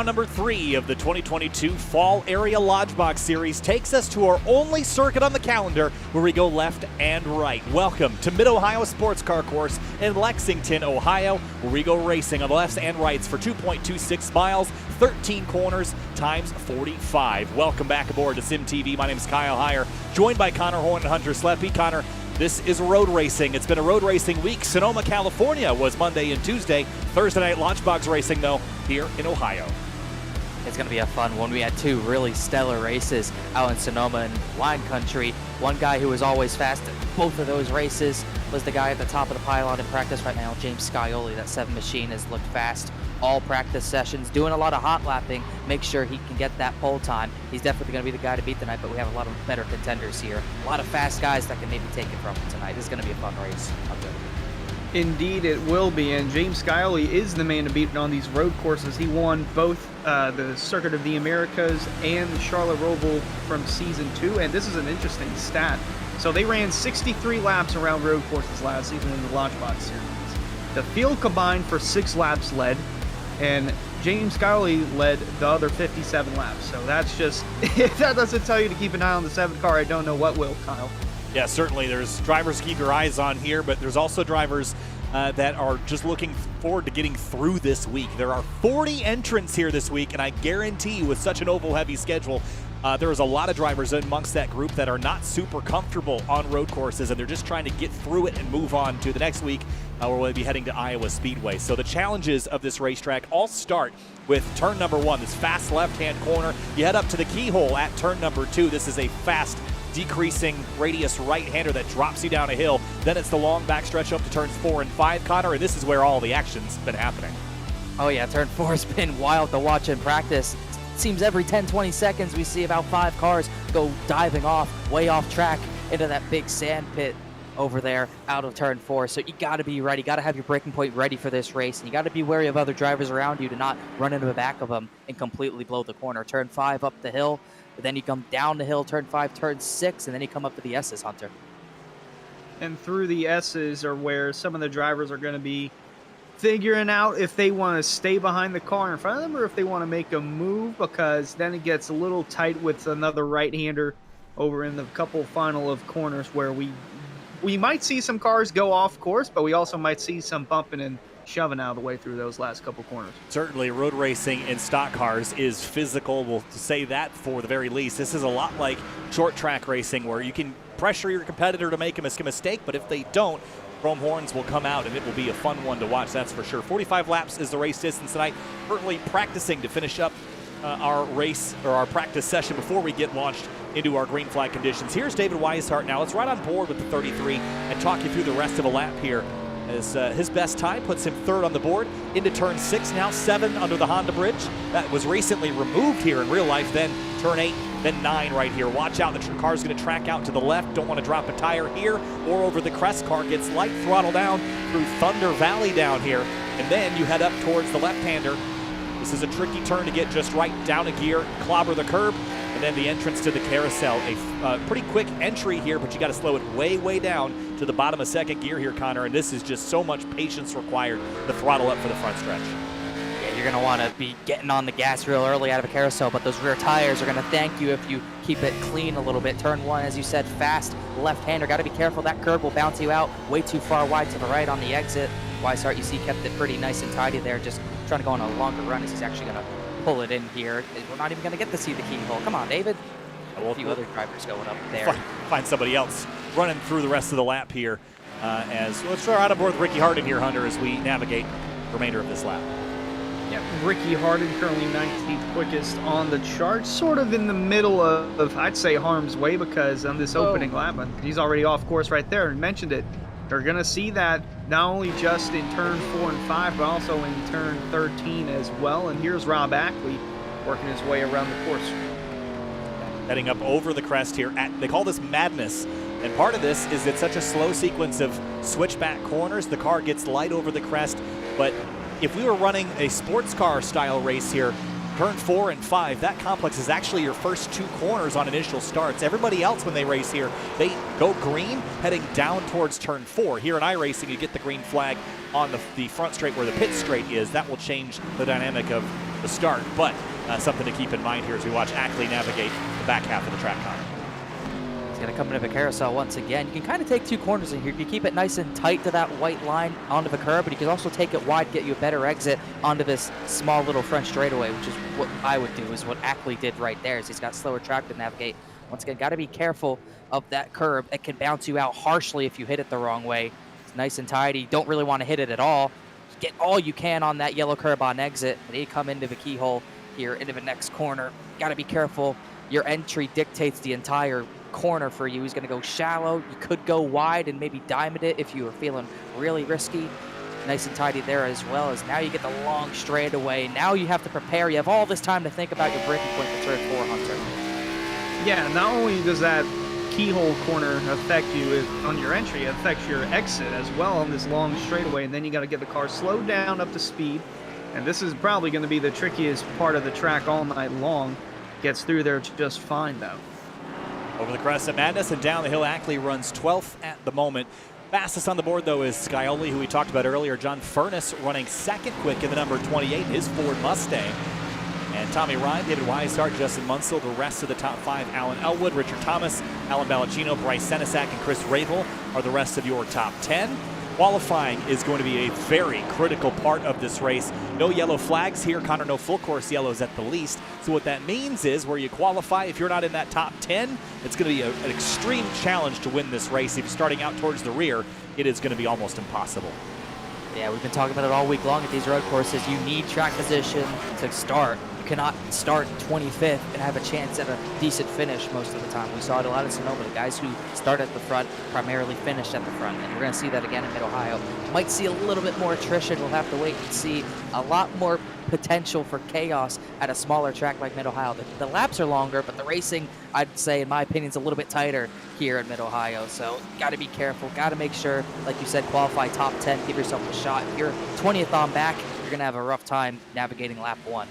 Round number 3 of the 2022 Fall Area Lodgebox Series takes us to our only circuit on the calendar where we go left and right. Welcome to Mid-Ohio Sports Car Course in Lexington, Ohio, where we go racing on the lefts and rights for 2.26 miles, 13 corners, times 45. Welcome back aboard to Sim TV. My name is Kyle Heyer, joined by Connor Horn and Hunter Sleppy. Connor, this is road racing. It's been a road racing week. Sonoma, California was Monday and Tuesday. Thursday night Lodgebox racing, though, here in Ohio. It's going to be a fun one. We had two really stellar races out in Sonoma and Wine Country. One guy who was always fast at both of those races was the guy at the top of the pylon in practice right now, James Scioli. That 7 machine has looked fast all practice sessions, doing a lot of hot lapping, make sure he can get that pole time. He's definitely going to be the guy to beat tonight, but we have a lot of better contenders here. A lot of fast guys that can maybe take it from him tonight. This is going to be a fun race. Indeed it will be, and James Scioli is the man to beat on these road courses. He won both the Circuit of the Americas and the Charlotte Roval from Season 2, and this is an interesting stat. So they ran 63 laps around road courses last season in the Lodgebox Series. The field combined for 6 laps led, and James Scioli led the other 57 laps. So that's just, if that doesn't tell you to keep an eye on the 7th car, I don't know what will, Kyle. Yeah, certainly there's drivers to keep your eyes on here, but there's also drivers that are just looking forward to getting through this week. There are 40 entrants here this week, and I guarantee you with such an oval-heavy schedule, there is a lot of drivers amongst that group that are not super comfortable on road courses, and they're just trying to get through it and move on to the next week where we'll be heading to Iowa Speedway. So the challenges of this racetrack all start with turn number 1, this fast left-hand corner. You head up to the keyhole at turn number 2. This is a fast decreasing radius right-hander that drops you down a hill. Then it's the long backstretch up to turns 4 and 5, Connor, and this is where all the action's been happening. Oh yeah, turn 4 has been wild to watch in practice. It seems every 10-20 seconds we see about 5 cars go diving off, way off track into that big sand pit over there out of turn 4. So you got to be ready, got to have your braking point ready for this race, and you got to be wary of other drivers around you to not run into the back of them and completely blow the corner. Turn 5 up the hill, but then you come down the hill, turn 5, turn 6, and then you come up to the S's, Hunter. And through the S's are where some of the drivers are going to be figuring out if they want to stay behind the car in front of them or if they want to make a move, because then it gets a little tight with another right-hander over in the couple final of corners where we might see some cars go off course, but we also might see some bumping and shoving out of the way through those last couple corners. Certainly, road racing in stock cars is physical. We'll say that for the very least. This is a lot like short track racing where you can pressure your competitor to make a mistake, but if they don't, chrome horns will come out, and it will be a fun one to watch, that's for sure. 45 laps is the race distance tonight. Currently practicing to finish up our race or our practice session before we get launched into our green flag conditions. Here's David Weishart now. Let's ride on board with the 33 and talk you through the rest of a lap here. As his best time puts him 3rd on the board into turn 6, now 7 under the Honda bridge. That was recently removed here in real life. Then turn 8, then 9 right here. Watch out, the car's going to track out to the left. Don't want to drop a tire here or over the crest. Car gets light throttle down through Thunder Valley down here. And then you head up towards the left-hander. This is a tricky turn to get just right, down a gear, clobber the curb, and then the entrance to the carousel. A pretty quick entry here, but you got to slow it way, way down to the bottom of 2nd gear here, Connor, and this is just so much patience required to throttle up for the front stretch. Yeah, you're going to want to be getting on the gas real early out of a carousel, but those rear tires are going to thank you if you keep it clean a little bit. Turn 1, as you said, fast left-hander. Got to be careful. That curb will bounce you out way too far wide to the right on the exit. Weishart, you see, kept it pretty nice and tidy there, just trying to go on a longer run as he's actually going to pull it in here. We're not even going to get to see the keyhole. Come on, David. A few other drivers going up there. Find somebody else running through the rest of the lap here. Let's try out aboard with Ricky Hardin here, Hunter, as we navigate the remainder of this lap. Yep, Ricky Hardin currently 19th quickest on the chart, sort of in the middle of I'd say, harm's way, because on this opening lap, he's already off course right there, and mentioned it. They're going to see that not only just in turn 4 and 5, but also in turn 13 as well. And here's Rob Ackley working his way around the course. Heading up over the crest here. They call this madness. And part of this is it's such a slow sequence of switchback corners. The car gets light over the crest. But if we were running a sports car style race here, turn 4 and 5, that complex is actually your first 2 corners on initial starts. Everybody else, when they race here, they go green heading down towards turn 4. Here in iRacing, you get the green flag on the front straight where the pit straight is. That will change the dynamic of the start, but something to keep in mind here as we watch Ackley navigate the back half of the track, Connor. He's going to come into the carousel once again. You can kind of take two corners in here. You keep it nice and tight to that white line onto the curb, but you can also take it wide, get you a better exit onto this small little French straightaway, which is what I would do, is what Ackley did right there, is he's got slower track to navigate. Once again, got to be careful of that curb. It can bounce you out harshly if you hit it the wrong way. It's nice and tidy. Don't really want to hit it at all. Get all you can on that yellow curb on exit, and you come into the keyhole here, into the next corner. Got to be careful. Your entry dictates the entire corner for you. He's going to go shallow. You could go wide and maybe diamond it if you were feeling really risky. Nice and tidy there, as well as now you get the long straightaway. Now you have to prepare. You have all this time to think about your braking point for turn 4, Hunter. Yeah, not only does that keyhole corner affect you on your entry, it affects your exit as well on this long straightaway, and then you got to get the car slowed down up to speed. And this is probably going to be the trickiest part of the track all night long. Gets through there just fine, though. Over the crest of Madness and down the hill, Ackley runs 12th at the moment. Fastest on the board, though, is Scioli, who we talked about earlier. John Furness running second quick in the number 28, his Ford Mustang. And Tommy Ryan, David Weishart, Justin Munsell, the rest of the top 5, Alan Elwood, Richard Thomas, Alan Ballacino, Bryce Senesac, and Chris Ravel are the rest of your top 10. Qualifying is going to be a very critical part of this race. No yellow flags here, Connor, no full course yellows at the least. So what that means is where you qualify, if you're not in that top 10, it's going to be an extreme challenge to win this race. If you're starting out towards the rear, it is going to be almost impossible. Yeah, we've been talking about it all week long at these road courses. You need track position to start. You cannot start 25th and have a chance at a decent finish most of the time. We saw it a lot in Sonoma. The guys who start at the front primarily finish at the front, and we're going to see that again in Mid-Ohio. Might see a little bit more attrition. We'll have to wait and see. A lot more potential for chaos at a smaller track like Mid-Ohio. The laps are longer, but the racing, I'd say, in my opinion, is a little bit tighter here in Mid-Ohio. So got to be careful. Got to make sure, like you said, qualify top 10, give yourself a shot. If you're 20th on back, you're going to have a rough time navigating lap 1.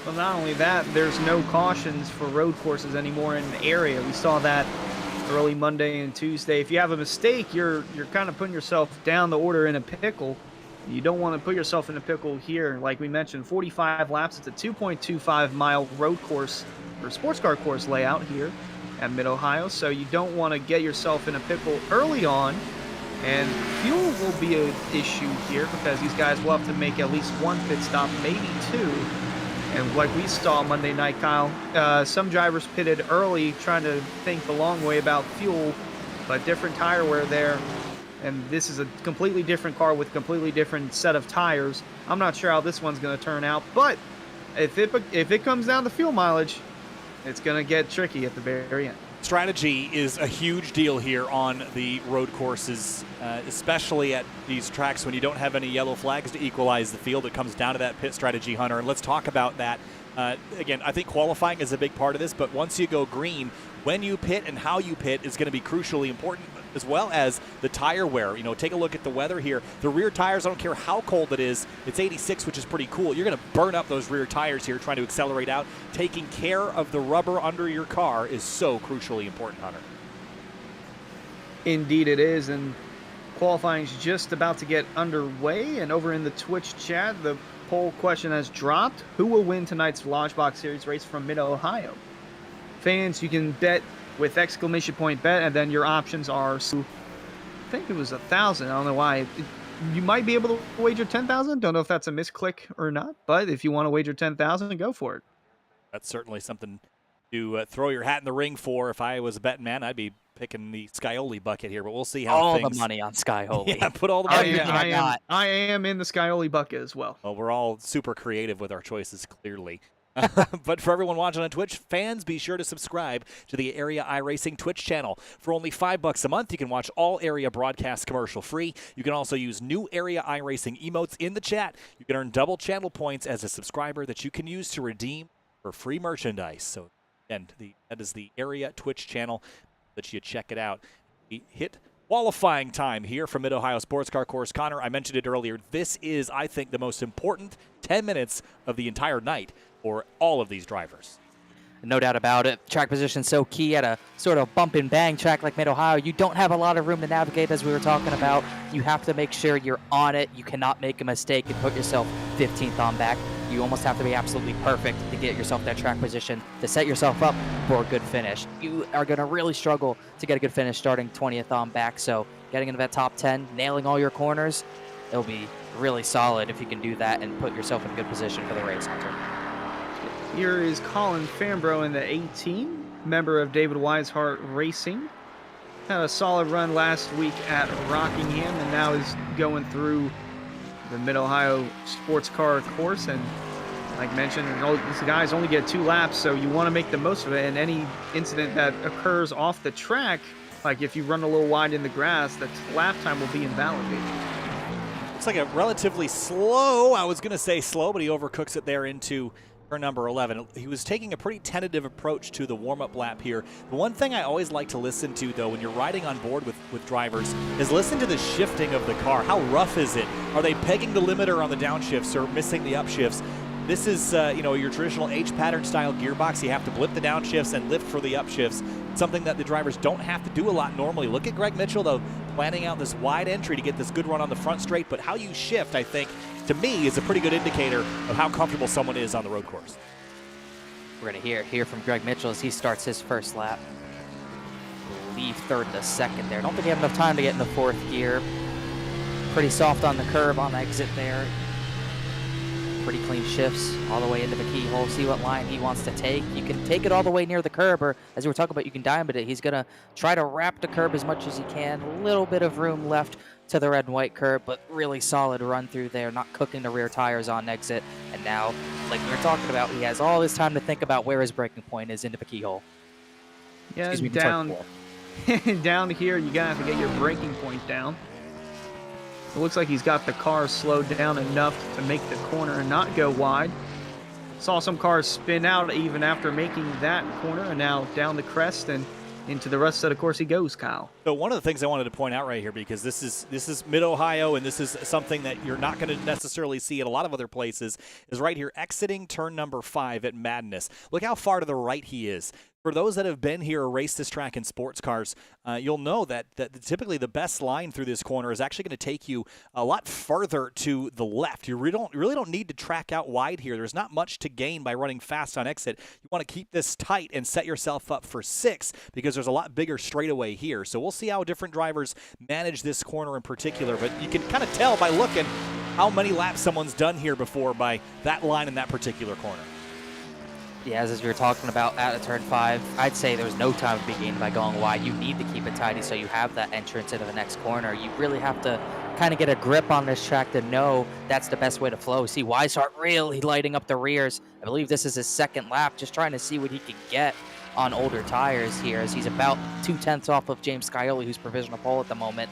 Well, not only that, there's no cautions for road courses anymore in the area. We saw that early Monday and Tuesday. If you have a mistake, you're kind of putting yourself down the order in a pickle. You don't want to put yourself in a pickle here. Like we mentioned, 45 laps. It's a 2.25-mile road course or sports car course layout here at Mid-Ohio. So you don't want to get yourself in a pickle early on. And fuel will be an issue here because these guys will have to make at least one pit stop, maybe two. And like we saw Monday night, Kyle, some drivers pitted early trying to think the long way about fuel, but different tire wear there. And this is a completely different car with completely different set of tires. I'm not sure how this one's going to turn out, but if it comes down to fuel mileage, it's going to get tricky at the very end. Strategy is a huge deal here on the road courses, especially at these tracks when you don't have any yellow flags to equalize the field. It comes down to that pit strategy, Hunter, and let's talk about that. Again, I think qualifying is a big part of this, but once you go green, when you pit and how you pit is going to be crucially important, as well as the tire wear. You know, take a look at the weather here. The rear tires, I don't care how cold it is, it's 86, which is pretty cool. You're going to burn up those rear tires here trying to accelerate out. Taking care of the rubber under your car is so crucially important, Hunter. Indeed it is, and qualifying is just about to get underway, and over in the Twitch chat, the poll question has dropped. Who will win tonight's Lodgebox Series race from Mid-Ohio? Fans, you can bet with exclamation point bet, and then your options are, I think it was 1,000. I don't know why. You might be able to wager 10,000. Don't know if that's a misclick or not, but if you want to wager 10,000, go for it. That's certainly something to throw your hat in the ring for. If I was a betting man, I'd be picking the Scioli bucket here, but we'll see how all things... the money on Scioli. Yeah, put all the money. I am in the Scioli bucket as well. Well, we're all super creative with our choices, clearly. But for everyone watching on Twitch, fans, be sure to subscribe to the Area iRacing Twitch channel. For only $5 a month, you can watch all Area broadcasts commercial free. You can also use new Area iRacing emotes in the chat. You can earn double channel points as a subscriber that you can use to redeem for free merchandise. So, and that is the Area Twitch channel. That you check it out. We hit qualifying time here from Mid-Ohio Sports Car Course. Connor, I mentioned it earlier. This is, I think, the most important 10 minutes of the entire night for all of these drivers. No doubt about it. Track position so key at a sort of bump and bang track like Mid-Ohio. You don't have a lot of room to navigate, as we were talking about. You have to make sure you're on it. You cannot make a mistake and put yourself 15th on back. You almost have to be absolutely perfect to get yourself that track position, to set yourself up for a good finish. You are going to really struggle to get a good finish starting 20th on back, so getting into that top 10, nailing all your corners, it'll be really solid if you can do that and put yourself in a good position for the race, Hunter. Here is Colin Fambro in the 18, member of David Weishart Racing. Had a solid run last week at Rockingham and now is going through the Mid-Ohio Sports Car course. And like mentioned, these guys only get 2 laps, so you want to make the most of it. And any incident that occurs off the track, like if you run a little wide in the grass, that lap time will be invalidated. Looks like a relatively slow, I was going to say slow, but he overcooks it there into turn number 11. He was taking a pretty tentative approach to the warm-up lap here. The one thing I always like to listen to, though, when you're riding on board with drivers is listen to the shifting of the car. How rough is it? Are they pegging the limiter on the downshifts or missing the upshifts? This is, your traditional H-pattern style gearbox. You have to blip the downshifts and lift for the upshifts, something that the drivers don't have to do a lot normally. Look at Greg Mitchell, though, planning out this wide entry to get this good run on the front straight. But how you shift, I think, to me, is a pretty good indicator of how comfortable someone is on the road course. We're going to hear from Greg Mitchell as he starts his first lap. Leave third to second there. Don't think he had enough time to get in the 4th gear. Pretty soft on the curb on the exit there. Pretty clean shifts all the way into the keyhole. See what line he wants to take. You can take it all the way near the curb, or as we were talking about, you can diamond it. He's going to try to wrap the curb as much as he can. A little bit of room left to the red and white curb, but really solid run through there, not cooking the rear tires on exit. And now, like we were talking about, he has all this time to think about where his braking point is into the keyhole. Yeah, Excuse me, down down here, you gotta have to get your braking point down. It looks like he's got the car slowed down enough to make the corner and not go wide. Saw some cars spin out even after making that corner, and now down the crest and into the rest of the course he goes, Kyle. So one of the things I wanted to point out right here, because this is Mid-Ohio, and this is something that you're not going to necessarily see at a lot of other places, is right here, exiting turn number 5 at Madness. Look how far to the right he is. For those that have been here or raced this track in sports cars, you'll know that typically the best line through this corner is actually going to take you a lot further to the left. You really don't need to track out wide here. There's not much to gain by running fast on exit. You want to keep this tight and set yourself up for 6 because there's a lot bigger straightaway here. So we'll see how different drivers manage this corner in particular, but you can kind of tell by looking how many laps someone's done here before by that line in that particular corner. Yeah, as we were talking about at turn 5, I'd say there's no time to be gained by going wide. You need to keep it tidy so you have that entrance into the next corner. You really have to kind of get a grip on this track to know that's the best way to flow. See Weishart really lighting up the rears. I believe this is his 2nd lap, just trying to see what he can get on older tires here, as he's about 2/10 off of James Scioli, who's provisional pole at the moment.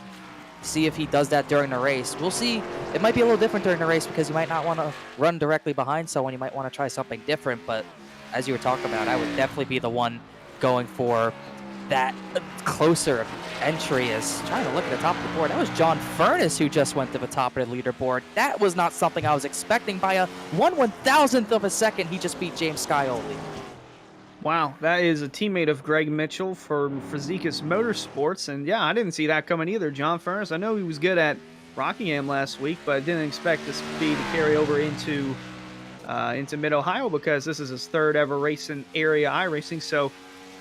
See if he does that during the race. We'll see. It might be a little different during the race because you might not want to run directly behind someone. You might want to try something different, but as you were talking about, I would definitely be the one going for that closer entry. Is trying to look at the top of the board. That was John Furness who just went to the top of the leaderboard. That was not something I was expecting. By a 1/1000th of a second, he just beat James Scioli. Wow, that is a teammate of Greg Mitchell from Fazikis Motorsports, and yeah, I didn't see that coming either. John Furness, I know he was good at Rockingham last week, but I didn't expect the speed to carry over into Mid-Ohio, because this is his 3rd ever race in area iRacing. So,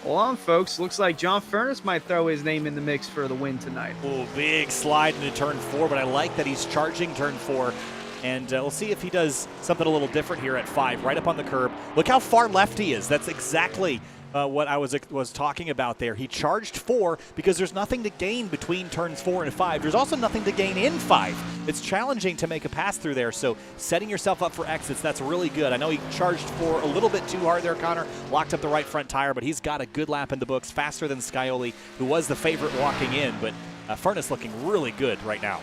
hold on, folks. Looks like John Furness might throw his name in the mix for the win tonight. Oh, big slide into turn 4, but I like that he's charging turn 4. And we'll see if he does something a little different here at 5, right up on the curb. Look how far left he is. That's exactly what I was talking about there. He charged 4 because there's nothing to gain between turns 4 and 5. There's also nothing to gain in 5. It's challenging to make a pass through there, so setting yourself up for exits, that's really good. I know he charged 4 a little bit too hard there, Connor, locked up the right front tire, but he's got a good lap in the books, faster than Scioli, who was the favorite walking in, but Furness looking really good right now.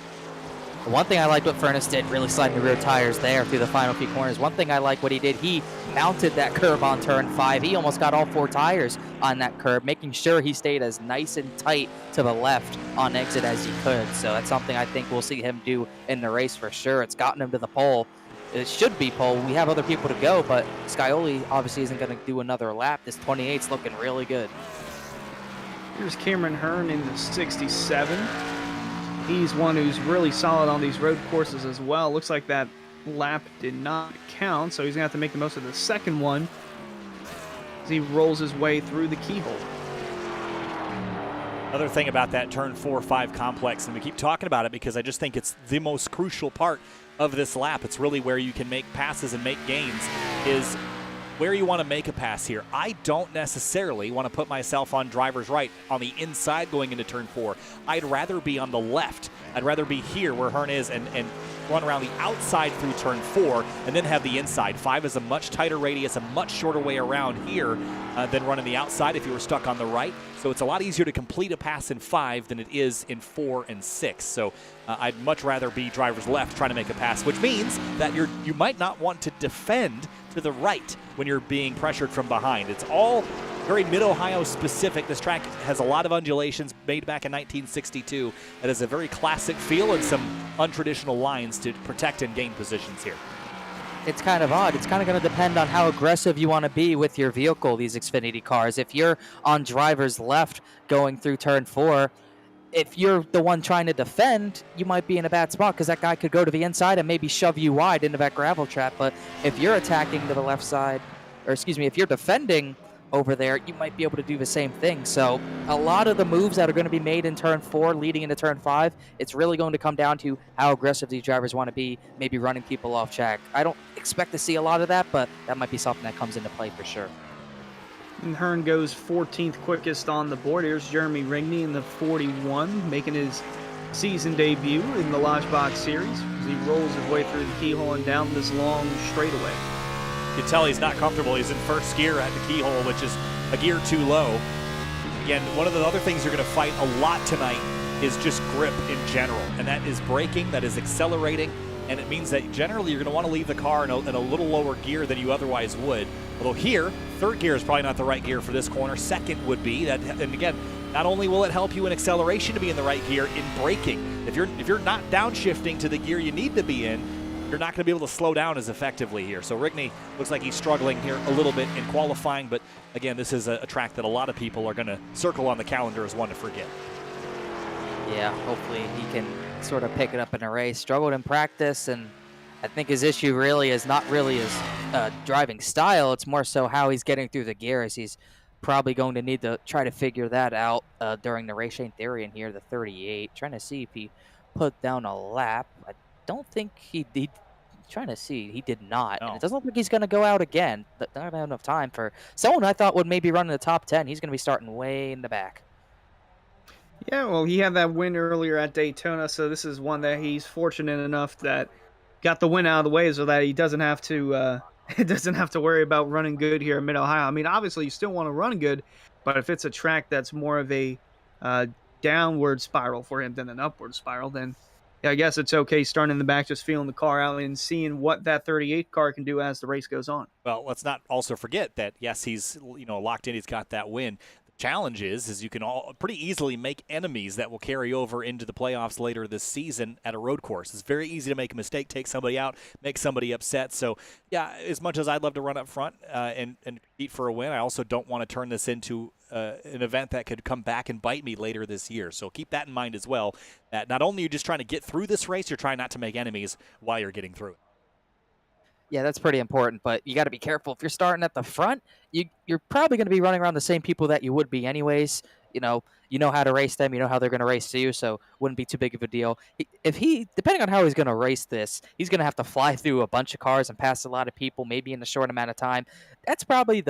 One thing I liked what Furness did, really sliding the rear tires there through the final few corners. One thing I like what he did, he mounted that curb on turn 5. He almost got all 4 tires on that curb, making sure he stayed as nice and tight to the left on exit as he could. So that's something I think we'll see him do in the race for sure. It's gotten him to the pole. It should be pole. We have other people to go, but Scioli obviously isn't going to do another lap. This 28's looking really good. Here's Cameron Hearn in the 67. He's one who's really solid on these road courses as well. Looks like that lap did not count, so he's going to have to make the most of the second one as he rolls his way through the keyhole. Another thing about that turn 4-5 complex, and we keep talking about it because I just think it's the most crucial part of this lap. It's really where you can make passes and make gains, is where you want to make a pass here. I don't necessarily want to put myself on driver's right on the inside going into turn 4. I'd rather be on the left. I'd rather be here where Hearn is and run around the outside through turn 4 and then have the inside. 5 is a much tighter radius, a much shorter way around here than running the outside if you were stuck on the right. So it's a lot easier to complete a pass in 5 than it is in 4 and 6. So I'd much rather be driver's left trying to make a pass, which means that you might not want to defend to the right when you're being pressured from behind. It's all very Mid-Ohio specific. This track has a lot of undulations made back in 1962. It has a very classic feel and some untraditional lines to protect and gain positions here. It's kind of odd. It's kind of going to depend on how aggressive you want to be with your vehicle, these Xfinity cars. If you're on driver's left going through turn 4, if you're the one trying to defend, you might be in a bad spot because that guy could go to the inside and maybe shove you wide into that gravel trap. But if you're attacking to the left side, or excuse me, if you're defending over there, you might be able to do the same thing. So a lot of the moves that are going to be made in turn 4 leading into turn 5, it's really going to come down to how aggressive these drivers want to be, maybe running people off track. I don't expect to see a lot of that, but that might be something that comes into play for sure. And Hearn goes 14th quickest on the board. Here's Jeremy Rigney in the 41, making his season debut in the Lodgebox series as he rolls his way through the keyhole and down this long straightaway. You can tell he's not comfortable. He's in first gear at the keyhole, which is a gear too low. Again, one of the other things you're going to fight a lot tonight is just grip in general, and that is braking, that is accelerating, and it means that generally you're going to want to leave the car in a little lower gear than you otherwise would. Although here, third gear is probably not the right gear for this corner. Second would be that, and again, not only will it help you in acceleration to be in the right gear, in braking. If you're not downshifting to the gear you need to be in, you're not going to be able to slow down as effectively here. So Rigney looks like he's struggling here a little bit in qualifying, but again, this is a track that a lot of people are going to circle on the calendar as one to forget. Yeah, hopefully he can sort of pick it up in a race. Struggled in practice, and I think his issue really is not really his driving style. It's more so how he's getting through the gears. He's probably going to need to try to figure that out during the Race Shane Theory in here, the 38. Trying to see if he put down a lap. I don't think he did. Trying to see, he did not. No. And it doesn't look like he's going to go out again. Not have enough time for someone I thought would maybe run in the top 10. He's going to be starting way in the back. Yeah, well, he had that win earlier at Daytona, so this is one that he's fortunate enough that got the win out of the way so that he doesn't have to worry about running good here in Mid-Ohio. I mean, obviously you still want to run good, but if it's a track that's more of a downward spiral for him than an upward spiral, then yeah, I guess it's okay starting in the back, just feeling the car out and seeing what that 38 car can do as the race goes on. Well, let's not also forget that, yes, he's locked in, he's got that win. Challenge is you can all pretty easily make enemies that will carry over into the playoffs later this season at a road course. It's very easy to make a mistake, take somebody out, make somebody upset. So, yeah, as much as I'd love to run up front and compete for a win, I also don't want to turn this into an event that could come back and bite me later this year. So keep that in mind as well, that not only are you just trying to get through this race, you're trying not to make enemies while you're getting through it. Yeah, that's pretty important, but you got to be careful. If you're starting at the front, you're probably going to be running around the same people that you would be anyways. You know how to race them. You know how they're going to race you, so wouldn't be too big of a deal. Depending on how he's going to race this, he's going to have to fly through a bunch of cars and pass a lot of people, maybe in a short amount of time. That's probably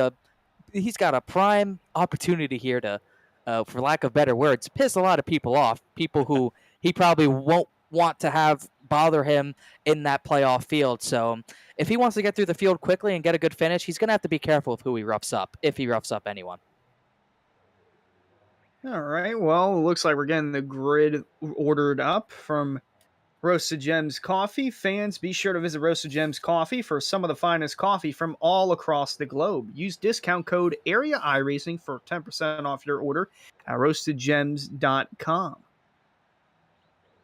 he's got a prime opportunity here to, for lack of better words, piss a lot of people off, people who he probably won't want to have bother him in that playoff field. So if he wants to get through the field quickly and get a good finish, he's going to have to be careful of who he roughs up, if he roughs up anyone. All right, well, it looks like we're getting the grid ordered up from Roasted Gems Coffee. Fans, be sure to visit Roasted Gems Coffee for some of the finest coffee from all across the globe. Use discount code AREA iRacing for 10% off your order at roastedgems.com.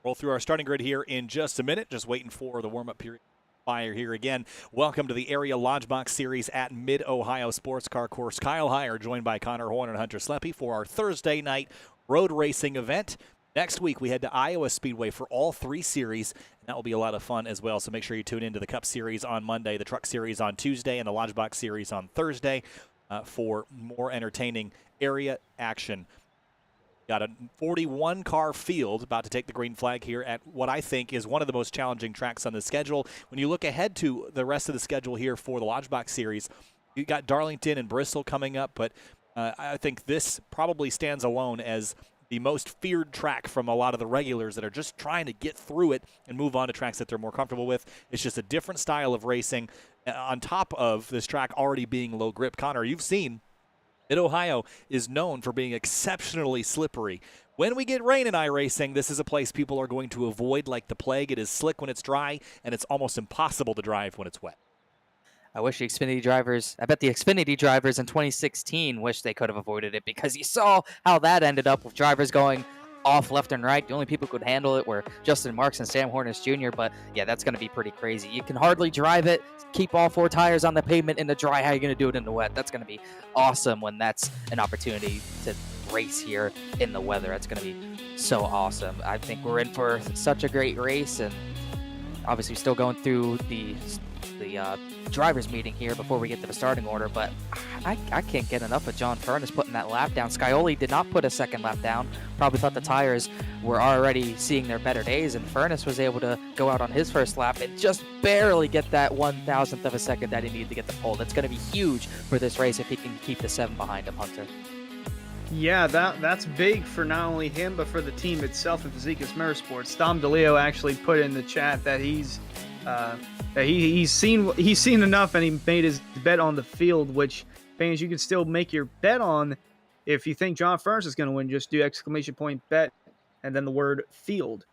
Roll through our starting grid here in just a minute. Just waiting for the warm-up period. Fire here again. Welcome to the Area Lodgebox Series at Mid-Ohio Sports Car Course. Kyle Heyer joined by Connor Horn and Hunter Sleppy for our Thursday night road racing event. Next week, we head to Iowa Speedway for all 3 series, and that will be a lot of fun as well. So make sure you tune into the Cup Series on Monday, the Truck Series on Tuesday, and the Lodgebox Series on Thursday for more entertaining area action. Got a 41-car field about to take the green flag here at what I think is one of the most challenging tracks on the schedule. When you look ahead to the rest of the schedule here for the Lodgebox Series, you got Darlington and Bristol coming up, but I think this probably stands alone as the most feared track from a lot of the regulars that are just trying to get through it and move on to tracks that they're more comfortable with. It's just a different style of racing on top of this track already being low grip. Connor, you've seen Mid-Ohio is known for being exceptionally slippery. When we get rain in iRacing, this is a place people are going to avoid like the plague. It is slick when it's dry, and it's almost impossible to drive when it's wet. I bet the Xfinity drivers in 2016 wish they could have avoided it, because you saw how that ended up with drivers going off left and right. The only people who could handle it were Justin Marks and Sam Hornish Jr., but yeah, that's going to be pretty crazy. You can hardly drive it, keep all 4 tires on the pavement in the dry. How are you going to do it in the wet? That's going to be awesome when that's an opportunity to race here in the weather. That's going to be so awesome. I think we're in for such a great race, and obviously still going through the drivers meeting here before we get to the starting order, but I can't get enough of John Furness putting that lap down. Scioli did not put a second lap down. Probably thought the tires were already seeing their better days, and Furness was able to go out on his first lap and just barely get that 1,000th of a second that he needed to get the pole. That's going to be huge for this race if he can keep the 7 behind him, Hunter. Yeah, that's big for not only him, but for the team itself in Fazekas Motorsports. Dom DeLeo actually put in the chat that he's seen enough, and he made his bet on the field, which, fans, you can still make your bet on. If you think John Furness is going to win, just do exclamation point bet and then the word field.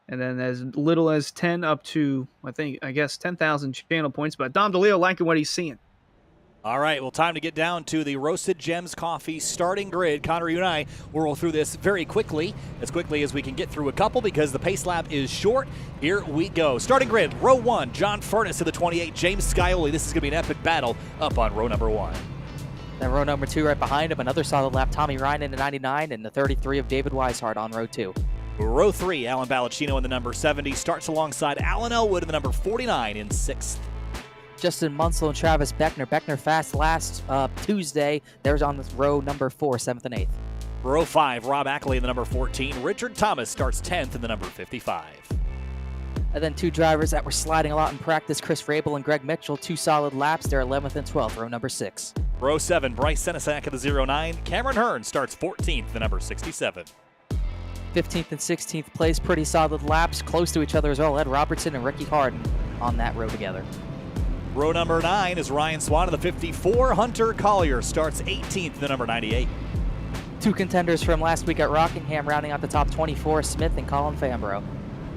And then as little as 10 up to, I guess 10,000 channel points. But Dom DeLeo liking what he's seeing. All right, well, time to get down to the Roasted Gems Coffee starting grid. Connor, you and I will roll through this very quickly as we can get through a couple because the pace lap is short. Here we go. Starting grid, row 1, John Furness to the 28, James Scioli. This is going to be an epic battle up on row number 1. Then row number 2 right behind him, another solid lap, Tommy Ryan in the 99, and the 33 of David Weishart on row 2. Row 3, Alan Ballacchino in the number 70, starts alongside Alan Elwood in the number 49 in 6th. Justin Munsell and Travis Beckner. Beckner fast last Tuesday. There's on this row number 4, 7th and 8th. Row 5, Rob Ackley in the number 14. Richard Thomas starts 10th in the number 55. And then 2 drivers that were sliding a lot in practice, Chris Rabel and Greg Mitchell, 2 solid laps. They're 11th and 12th, row number 6. Row 7, Bryce Senesac of the 09. Cameron Hearn starts 14th, the number 67. 15th and 16th place, pretty solid laps, close to each other as well. Ed Robertson and Ricky Harden on that row together. Row number 9 is Ryan Swan of the 54. Hunter Collier starts 18th, the number 98. 2 contenders from last week at Rockingham rounding out the top 24, Smith and Colin Fambro.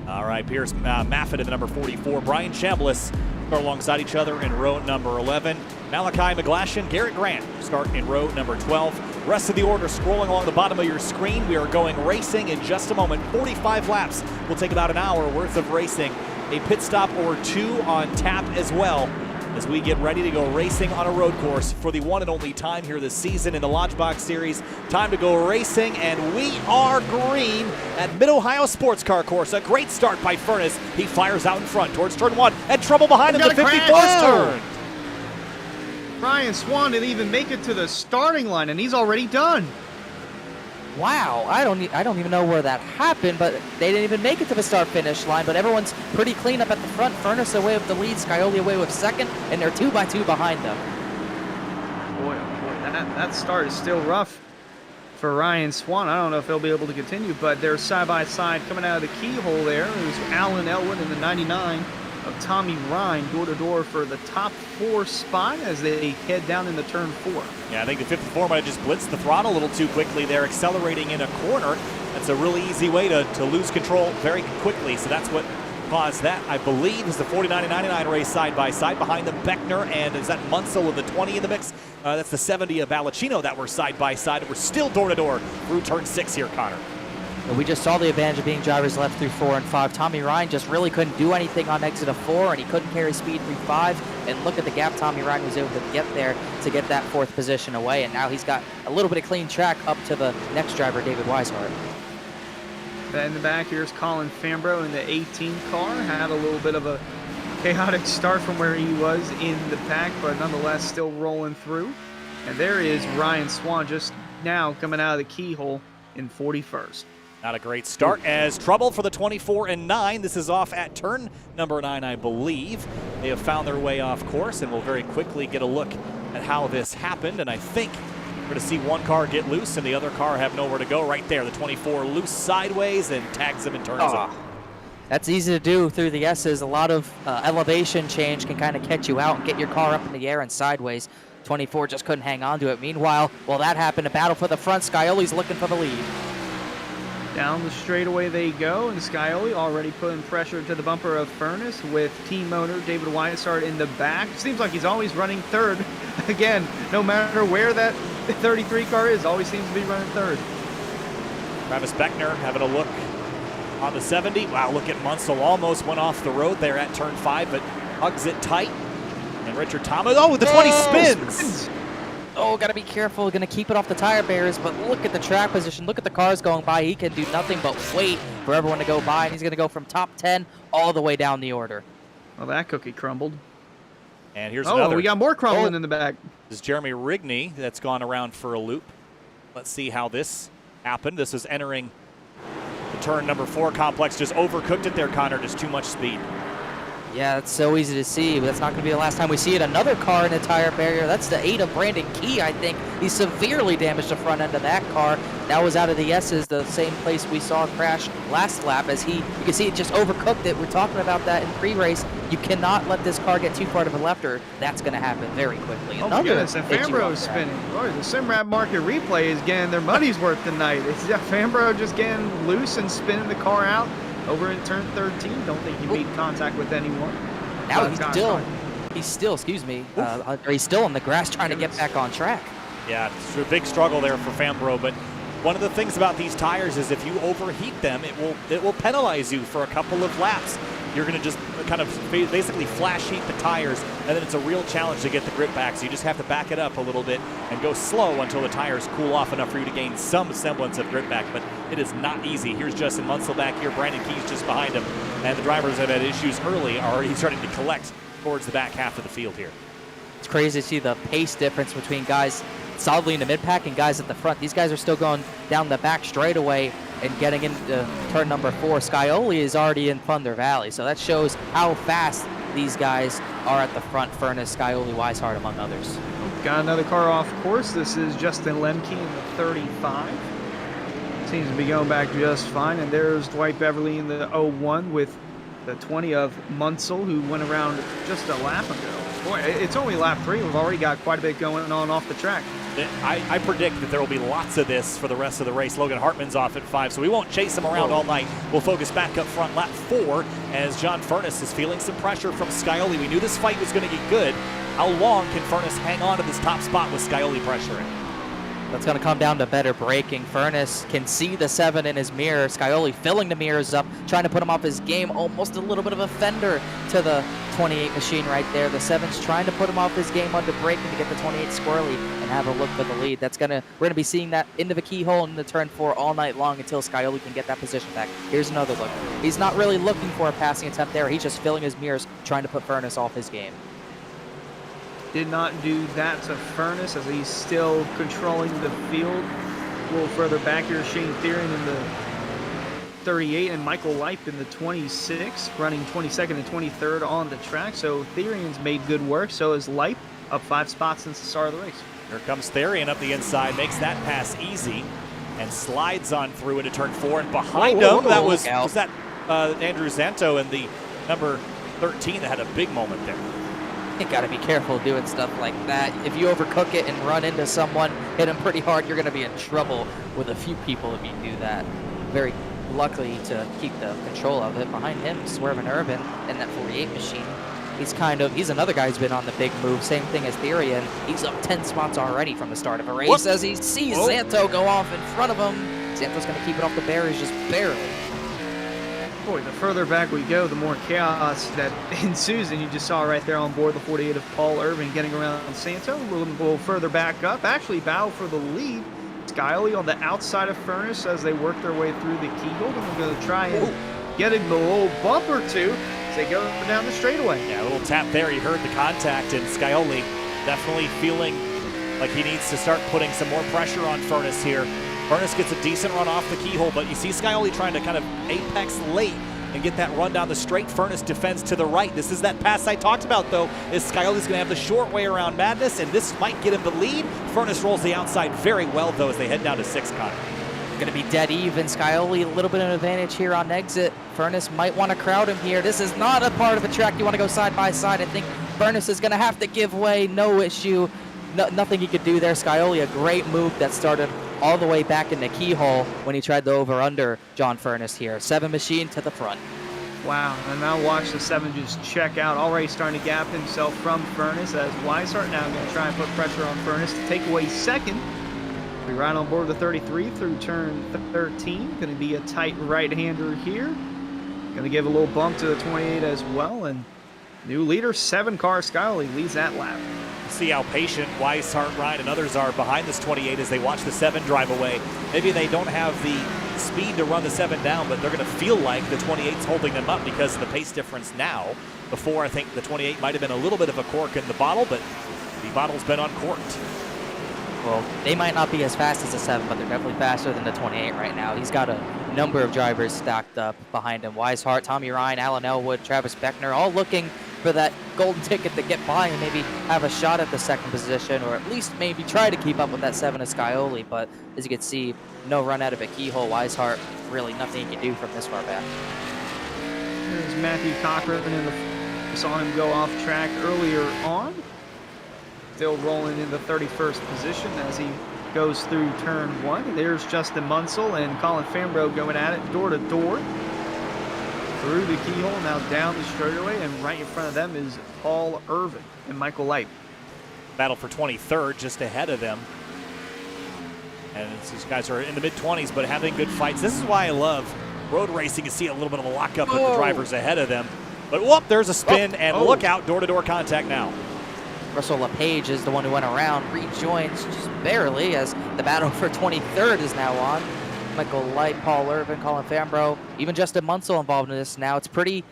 All right, Pierce Maffett in the number 44. Brian Chambliss start alongside each other in row number 11. Malachi McGlashan, Garrett Grant start in row number 12. Rest of the order scrolling along the bottom of your screen. We are going racing in just a moment. 45 laps will take about an hour worth of racing. A pit stop or 2 on tap as well as we get ready to go racing on a road course for the one and only time here this season in the Lodgebox Series. Time to go racing, and we are green at Mid-Ohio Sports Car Course. A great start by Furness. He fires out in front towards turn 1, and trouble behind him, the 54th turn. Ryan Swan didn't even make it to the starting line, and he's already done. Wow, I don't even know where that happened, but they didn't even make it to the start-finish line, but everyone's pretty clean up at the front. Furness away with the lead, Scioli away with second, and they're 2 by 2 behind them. Boy, oh boy, that start is still rough for Ryan Swan. I don't know if they'll be able to continue, but they're side-by-side coming out of the keyhole there. It was Alan Elwood in the 99 of Tommy Ryan, door-to-door for the top 4 spot as they head down into turn 4. Yeah, I think the 54 might have just blitzed the throttle a little too quickly there, accelerating in a corner. That's a really easy way to lose control very quickly, so that's what caused that. I believe is the 49 and 99 race side-by-side. Behind them, Beckner, and is that Munsell of the 20 in the mix? That's the 70 of Ballacchino that were side-by-side. We're still door-to-door through turn 6 here, Connor. We just saw the advantage of being drivers left through 4 and 5. Tommy Ryan just really couldn't do anything on exit of 4, and he couldn't carry speed through 5. And look at the gap Tommy Ryan was able to get there to get that 4th position away. And now he's got a little bit of clean track up to the next driver, David Weishart. In the back, here's Colin Fambro in the 18 car. Had a little bit of a chaotic start from where he was in the pack, but nonetheless still rolling through. And there is Ryan Swan just now coming out of the keyhole in 41st. Not a great start as trouble for the 24 and 9. This is off at turn number 9, I believe. They have found their way off course, and we'll very quickly get a look at how this happened. And I think we're going to see one car get loose and the other car have nowhere to go right there. The 24 loose sideways and tags him and turns him. That's easy to do through the S's. A lot of elevation change can kind of catch you out and get your car up in the air and sideways. 24 just couldn't hang on to it. Meanwhile, while that happened, a battle for the front. Scioli's looking for the lead. Down the straightaway they go, and Scioli already putting pressure to the bumper of Furness with team owner David Wyattstart in the back. Seems like he's always running third. Again, no matter where that 33 car is, always seems to be running third. Travis Beckner having a look on the 70. Wow, look at Munsell. Almost went off the road there at turn 5, but hugs it tight. And Richard Thomas, the 20 spins. Oh, got to be careful. Going to keep it off the tire barriers, but look at the track position. Look at the cars going by. He can do nothing but wait for everyone to go by, and he's going to go from top 10 all the way down the order. Well, that cookie crumbled. And here's another. Oh, we got more crumbling in the back. This is Jeremy Rigney that's gone around for a loop. Let's see how this happened. This is entering the turn number 4 complex. Just overcooked it there, Connor. Just too much speed. Yeah, it's so easy to see, but that's not going to be the last time we see it. Another car in the tire barrier. That's the 8 of Brandon Key, I think. He severely damaged the front end of that car. That was out of the S's, the same place we saw crash last lap as you can see it just overcooked it. We're talking about that in pre-race. You cannot let this car get too far to the left or that's going to happen very quickly. Oh my goodness, and Fambro is spinning. Boy, the SimRap Market Replay is getting their money's worth tonight. It's Fambro just getting loose and spinning the car out. Over in turn 13, don't think he made contact with anyone. Now he's still in the grass trying to get back on track. Yeah, it's a big struggle there for Fambro, but one of the things about these tires is if you overheat them, it will penalize you for a couple of laps. You're going to just kind of basically flash heat the tires, and then it's a real challenge to get the grip back. So you just have to back it up a little bit and go slow until the tires cool off enough for you to gain some semblance of grip back. But it is not easy. Here's Justin Munsell back here. Brandon Key's just behind him. And the drivers have had issues early, are already starting to collect towards the back half of the field here. It's crazy to see the pace difference between guys solidly in the mid-pack and guys at the front. These guys are still going down the back straightaway and getting into turn number 4. Scioli is already in Thunder Valley, so that shows how fast these guys are at the front. Furness, Scioli, Weishart, among others. Got another car off course. This is Justin Lemke in the 35. Seems to be going back just fine. And there's Dwight Beverly in the 01 with the 20 of Munsell, who went around just a lap ago. Boy, it's only lap 3. We've already got quite a bit going on off the track. I predict that there will be lots of this for the rest of the race. Logan Hartman's off at 5, so we won't chase him around all night. We'll focus back up front, lap 4, as John Furness is feeling some pressure from Scioli. We knew this fight was going to get good. How long can Furness hang on to this top spot with Scioli pressuring? That's going to come down to better braking. Furness can see the 7 in his mirror. Scioli filling the mirrors up, trying to put him off his game. Almost a little bit of a fender to the 28 machine right there. The 7's trying to put him off his game under braking to get the 28 squirrely and have a look for the lead. We're going to be seeing that into the keyhole in the turn 4 all night long until Scioli can get that position back. Here's another look. He's not really looking for a passing attempt there. He's just filling his mirrors, trying to put Furness off his game. Did not do that to Furness as he's still controlling the field. A little further back here, Shane Therian in the 38 and Michael Leip in the 26, running 22nd and 23rd on the track. So Therian's made good work. So is Leip, up 5 spots since the start of the race. Here comes Therian up the inside, makes that pass easy, and slides on through into turn 4. And behind him, that was that Andrew Zanto in the number 13 that had a big moment there. You got to be careful doing stuff like that. If you overcook it and run into someone, hit them pretty hard, you're going to be in trouble with a few people if you do that. Very lucky to keep the control of it. Behind him, Swervin Irvin in that 48 machine. He's another guy who's been on the big move. Same thing as Therian. He's up 10 spots already from the start of a race as he sees Zanto go off in front of him. Zanto's going to keep it off the barriers just barely. Boy, the further back we go, the more chaos that ensues, and you just saw right there on board the 48 of Paul Irvin getting around Santo. A little further back up, actually battle for the lead. Skyly on the outside of Furnace as they work their way through the keyhole. And they're going to try and get him a little bump or two as they go down the straightaway. Yeah, a little tap there. He heard the contact, and Scioli definitely feeling like he needs to start putting some more pressure on Furnace here. Furnace gets a decent run off the keyhole, but you see Scioli trying to kind of apex late and get that run down the straight. Furnace defends to the right. This is that pass I talked about, though, is Scioli's going to have the short way around Madness, and this might get him the lead. Furnace rolls the outside very well, though, as they head down to 6, Connor. Going to be dead even. Scioli a little bit of an advantage here on exit. Furnace might want to crowd him here. This is not a part of the track you want to go side by side. I think Furnace is going to have to give way. No issue. Nothing he could do there. Scioli, a great move that started all the way back in the keyhole when he tried to over-under John Furnace here. 7 machine to the front. Wow, and now watch the 7 just check out. Already starting to gap himself from Furnace as Weishart now going to try and put pressure on Furnace to take away second. We ride on board the 33 through turn 13. Going to be a tight right-hander here. Going to give a little bump to the 28 as well. And new leader, 7-car Scioli leads that lap. See how patient Weishart, Ryan, and others are behind this 28 as they watch the 7 drive away. Maybe they don't have the speed to run the 7 down, but they're going to feel like the 28's holding them up because of the pace difference now. Before, I think the 28 might have been a little bit of a cork in the bottle, but the bottle's been uncorked. Well, they might not be as fast as the 7, but they're definitely faster than the 28 right now. He's got a number of drivers stacked up behind him. Weishart, Tommy Ryan, Alan Elwood, Travis Beckner, all looking for that golden ticket to get by and maybe have a shot at the 2nd position, or at least maybe try to keep up with that 7 of Scioli. But as you can see, no run out of a keyhole. Weishart, really nothing he can do from this far back. There's Matthew Cochran in the saw him go off track earlier on. Still rolling in the 31st position as he goes through turn 1. There's Justin Munsell and Colin Fambro going at it door to door. Through the keyhole, now down the straightaway, and right in front of them is Paul Irvin and Michael Light. Battle for 23rd, just ahead of them. And these guys are in the mid-20s, but having good fights. This is why I love road racing. You see a little bit of a lockup with the drivers ahead of them. But whoop, there's a spin, and look out, door-to-door contact now. Russell LePage is the one who went around, rejoins just barely as the battle for 23rd is now on. Michael Light, Paul Irvin, Colin Fambro, even Justin Munsell involved in this now. It's pretty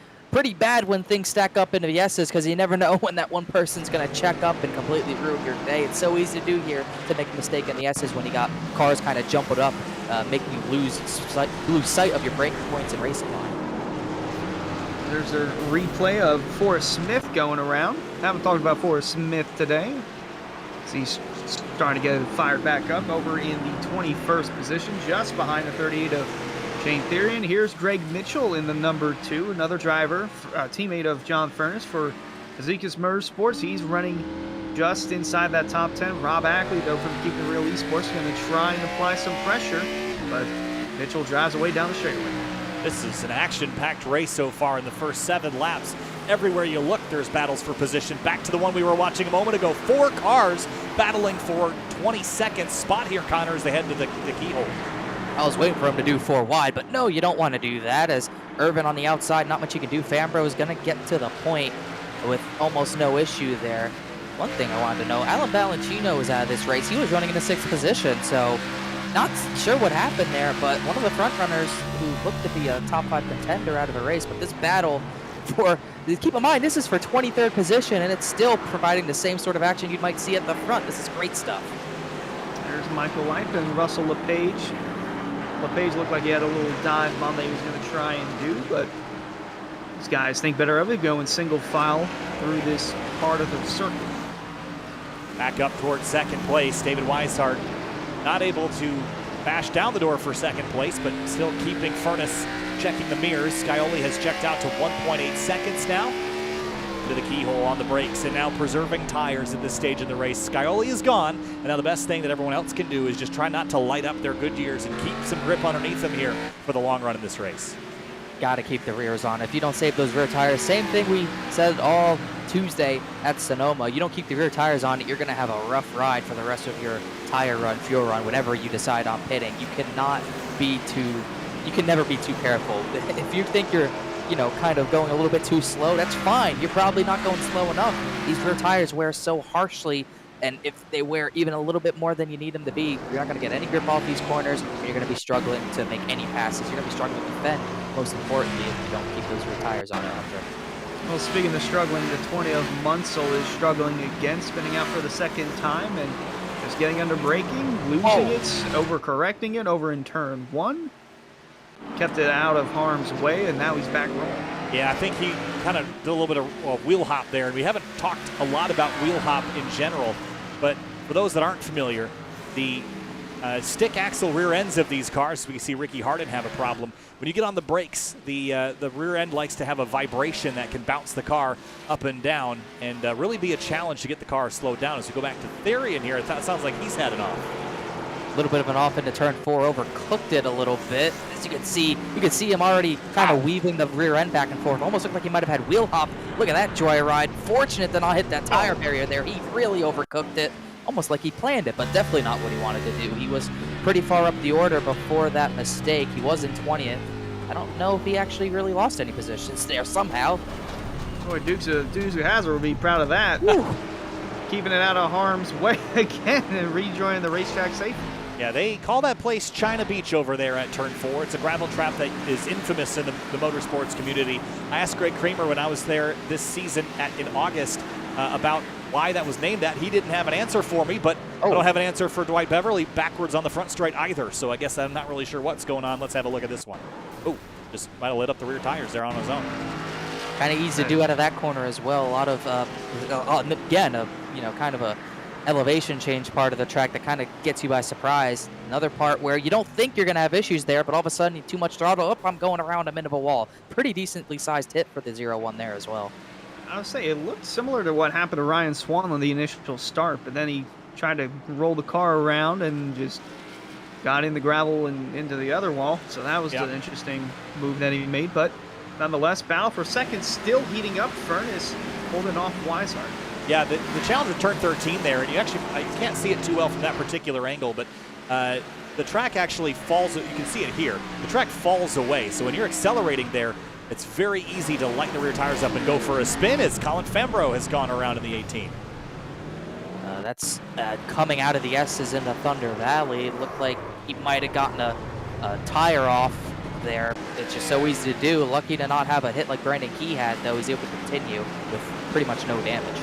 bad when things stack up into the S's because you never know when that one person's going to check up and completely ruin your day. It's so easy to do here to make a mistake in the S's when you got cars kind of jumping up, making you lose sight of your braking points and racing line. There's a replay of Forrest Smith going around. Haven't talked about Forrest Smith today. He's starting to get fired back up over in the 21st position, just behind the 38 of Shane Therian. Here's Greg Mitchell in the number 2, another driver, teammate of John Furnace for Ezekias Motorsports. He's running just inside that top 10. Rob Ackley, though, from Keep It Real Esports, is going to try and apply some pressure, but Mitchell drives away down the straightaway. This is an action-packed race so far in the first 7 laps. Everywhere you look, there's battles for position. Back to the one we were watching a moment ago. 4 cars battling for 22nd spot here, Connor, as they head to the keyhole. I was waiting for him to do 4 wide, but no, you don't want to do that. As Irvin on the outside, not much you can do. Fambro is going to get to the point with almost no issue there. One thing I wanted to know, Alan Balancino was out of this race. He was running in the 6th position, so not sure what happened there, but one of the front runners who looked to be a top 5 contender out of the race. But this battle for, keep in mind, this is for 23rd position, and it's still providing the same sort of action you might see at the front. This is great stuff. There's Michael Light and Russell LePage. LePage looked like he had a little dive bomb that he was going to try and do, but these guys think better of it, going single file through this part of the circuit. Back up towards 2nd place, David Weishart not able to bash down the door for 2nd place, but still keeping Furnace checking the mirrors. Scioli has checked out to 1.8 seconds now. To the keyhole on the brakes, and now preserving tires at this stage of the race. Scioli is gone, and now the best thing that everyone else can do is just try not to light up their Goodyears and keep some grip underneath them here for the long run in this race. Got to keep the rears on. If you don't save those rear tires, same thing we said all Tuesday at Sonoma, you don't keep the rear tires on, you're going to have a rough ride for the rest of your tire run, fuel run, whenever you decide on pitting. You can never be too careful. If you think you're kind of going a little bit too slow, that's fine. You're probably not going slow enough. These rear tires wear so harshly And if they wear even a little bit more than you need them to be, you're not going to get any grip off these corners, and you're going to be struggling to make any passes. You're going to be struggling to defend, most importantly, if you don't keep those rear tires on it after. Well, speaking of struggling, the 20 of Munsell is struggling again, spinning out for the second time and just getting under braking, losing it, overcorrecting it over in turn 1. Kept it out of harm's way, and now he's back rolling. Yeah, I think he kind of did a little bit of wheel hop there, and we haven't talked a lot about wheel hop in general, but for those that aren't familiar, the stick axle rear ends of these cars, we see Ricky Harden have a problem. When you get on the brakes, the rear end likes to have a vibration that can bounce the car up and down and really be a challenge to get the car slowed down. As we go back to Therian here, it sounds like he's had it off. A little bit of an off into turn 4, overcooked it a little bit. As you can see him already kind of weaving the rear end back and forth. Almost looked like he might have had wheel hop. Look at that joyride. Fortunate to not hit that tire barrier there. He really overcooked it. Almost like he planned it, but definitely not what he wanted to do. He was pretty far up the order before that mistake. He was in 20th. I don't know if he actually really lost any positions there somehow. Boy, Dukes of Hazzard will be proud of that. Keeping it out of harm's way again and rejoining the racetrack safely. Yeah, they call that place China Beach over there at Turn 4. It's a gravel trap that is infamous in the motorsports community. I asked Greg Kramer when I was there this season in August about why that was named that. He didn't have an answer for me, but I don't have an answer for Dwight Beverly backwards on the front straight either, so I guess I'm not really sure what's going on. Let's have a look at this one. Oh, just might have lit up the rear tires there on his own. Kind of easy to do out of that corner as well. A lot of, again, kind of a elevation change part of the track that kind of gets you by surprise. Another part where you don't think you're going to have issues there, but all of a sudden, too much throttle. I'm going around a bit of a wall. Pretty decently sized hit for the 0-1 there as well. I would say it looked similar to what happened to Ryan Swan on the initial start, but then he tried to roll the car around and just got in the gravel and into the other wall. So that was an interesting move that he made. But nonetheless, battle for second still heating up. Furness holding off Weishart. Yeah, the challenge of turn 13 there, and you can't see it too well from that particular angle, but the track actually falls. You can see it here. The track falls away. So when you're accelerating there, it's very easy to light the rear tires up and go for a spin, as Colin Fembro has gone around in the 18. That's coming out of the S's into Thunder Valley. It looked like he might have gotten a tire off there. It's just so easy to do. Lucky to not have a hit like Brandon Key had, though. He's able to continue with pretty much no damage.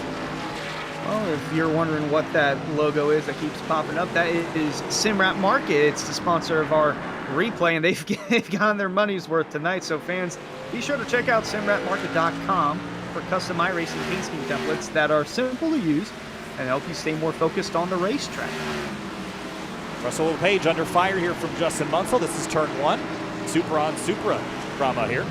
Well, if you're wondering what that logo is that keeps popping up, that is Simrat Market. It's the sponsor of our replay, and they've gotten their money's worth tonight. So fans, be sure to check out simratmarket.com for custom iRacing paint scheme templates that are simple to use and help you stay more focused on the racetrack. Russell Page under fire here from Justin Munsell. This is turn 1. Supra on Supra drama here.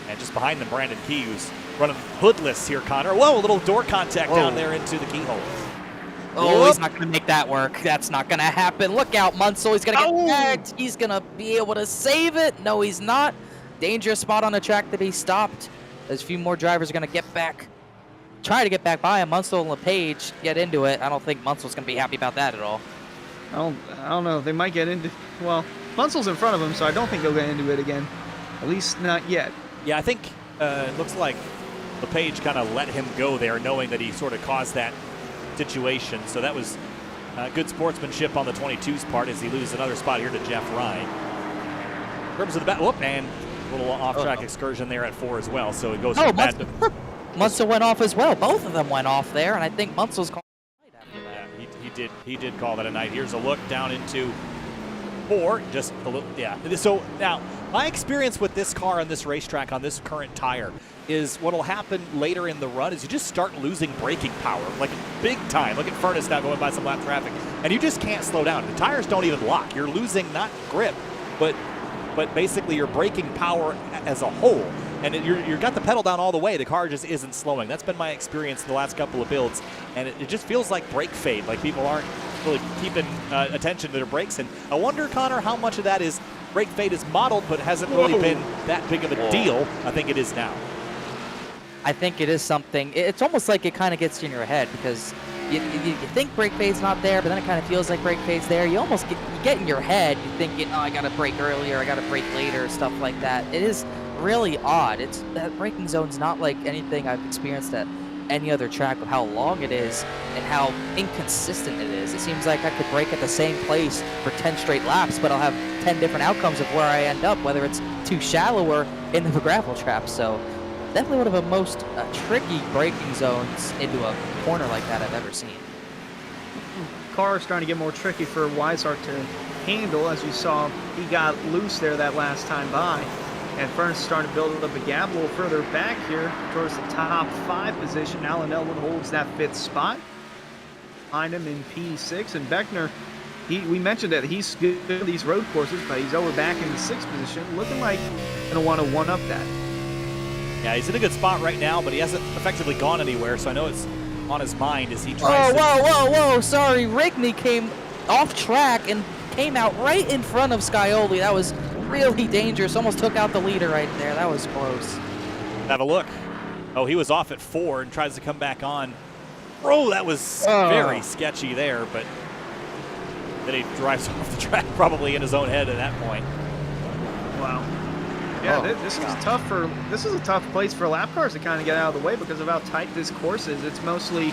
And just behind them, Brandon Key, who's running hoodless here, Connor. Whoa, a little door contact down there into the keyhole. Oh, he's not going to make that work. That's not going to happen. Look out, Munsell. He's going to get tagged. He's going to be able to save it. No, he's not. Dangerous spot on the track to be stopped. There's a few more drivers are going to get back. Try to get back by him. Munsell and LePage get into it. I don't think Munsell's going to be happy about that at all. I don't know. They might get into... Well, Munsell's in front of him, so I don't think he'll get into it again. At least not yet. Yeah, I think it looks like LePage kind of let him go there, knowing that he sort of caused that situation. So that was good sportsmanship on the 22's part as he loses another spot here to Jeff Ryan. In terms of the back, and a little off-track excursion there at 4 as well. So it goes from bad to... Munsell went off as well. Both of them went off there, and I think Munsell's called it after that. Yeah, he did call that a night. Here's a look down into 4. Just a little, yeah. So now, my experience with this car on this racetrack on this current tire is what'll happen later in the run is you just start losing braking power, like big time. Look at Furness now going by some lap traffic, and you just can't slow down. The tires don't even lock. You're losing not grip, but basically your braking power as a whole. And you've got the pedal down all the way. The car just isn't slowing. That's been my experience in the last couple of builds. And it just feels like brake fade, like people aren't really keeping attention to their brakes. And I wonder, Connor, how much of that is brake fade is modeled but hasn't really been that big of a deal. I think it is now. I think it is something. It's almost like it kind of gets in your head because you think brake fade's not there, but then it kind of feels like brake fade's there. You almost get in your head. You're thinking, oh, I got to brake earlier, I got to brake later, stuff like that. It is really odd. That braking zone's not like anything I've experienced at any other track with how long it is and how inconsistent it is. It seems like I could break at the same place for 10 straight laps, but I'll have 10 different outcomes of where I end up, whether it's too shallow or into the gravel trap. So definitely one of the most tricky braking zones into a corner like that I've ever seen. Car is starting to get more tricky for Weishart to handle. As you saw, he got loose there that last time by. And Furness is starting to build up a gap a little further back here towards the top 5 position. Alan Elwood holds that 5th spot. Behind him in P6. And Beckner, we mentioned that he's good at these road courses, but he's over back in the 6th position. Looking like he's going to want to one-up that. Yeah, he's in a good spot right now, but he hasn't effectively gone anywhere, so I know it's on his mind as he tries to... Whoa, sorry. Rigney came off track and came out right in front of Scioli. That was really dangerous. Almost took out the leader right there. That was close. Have a look. Oh, he was off at 4 and tries to come back on. Oh, that was very sketchy there, but then he drives off the track probably in his own head at that point. Wow. Yeah, this is a tough place for lap cars to kind of get out of the way because of how tight this course is. It's mostly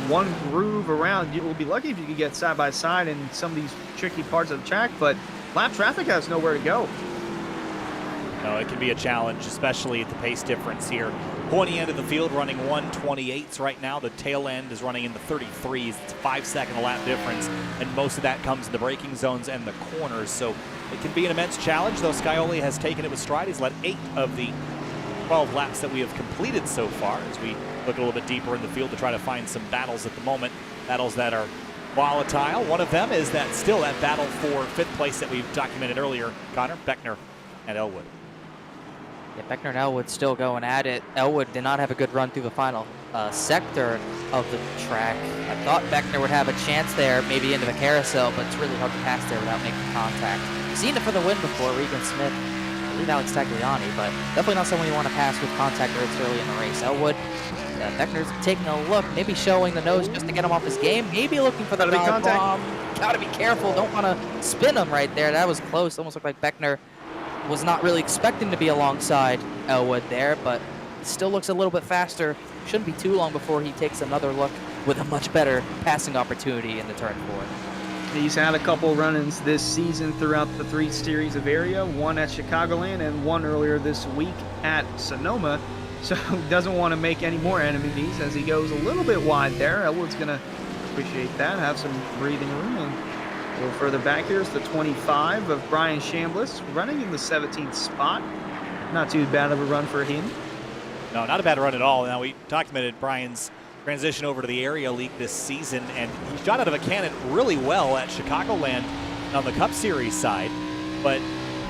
one groove around. You will be lucky if you could get side by side in some of these tricky parts of the track, but lap traffic has nowhere to go. No, it can be a challenge, especially at the pace difference here. Pointy end of the field running 128s right now. The tail end is running in the 33s. It's a 5-second lap difference, and most of that comes in the braking zones and the corners. So it can be an immense challenge, though Scioli has taken it with stride. He's led 8 of the 12 laps that we have completed so far as we look a little bit deeper in the field to try to find some battles at the moment, battles that are volatile. One of them is that battle for 5th place that we've documented earlier. Connor, Beckner, and Elwood. Yeah, Beckner and Elwood still going at it. Elwood did not have a good run through the final sector of the track. I thought Beckner would have a chance there, maybe into the carousel, but it's really hard to pass there without making contact. Seen it for the win before, Regan Smith, I believe Alex Tagliani, but definitely not someone you want to pass with contact or it's early in the race. Elwood, Beckner's taking a look, maybe showing the nose just to get him off his game, maybe looking for the dive bomb. Gotta be careful, don't want to spin him right there. That was close, almost looked like Beckner was not really expecting to be alongside Elwood there, but still looks a little bit faster. Shouldn't be too long before he takes another look with a much better passing opportunity in the turn 4. He's had a couple run-ins this season throughout the 3 series of area, one at Chicagoland and one earlier this week at Sonoma. So doesn't want to make any more enemies as he goes a little bit wide there. Elwood's going to appreciate that, have some breathing room. And a little further back here is the 25 of Brian Chambliss, running in the 17th spot. Not too bad of a run for him. No, not a bad run at all. Now, we documented Brian's transition over to the Area League this season, and he shot out of a cannon really well at Chicagoland on the Cup Series side. But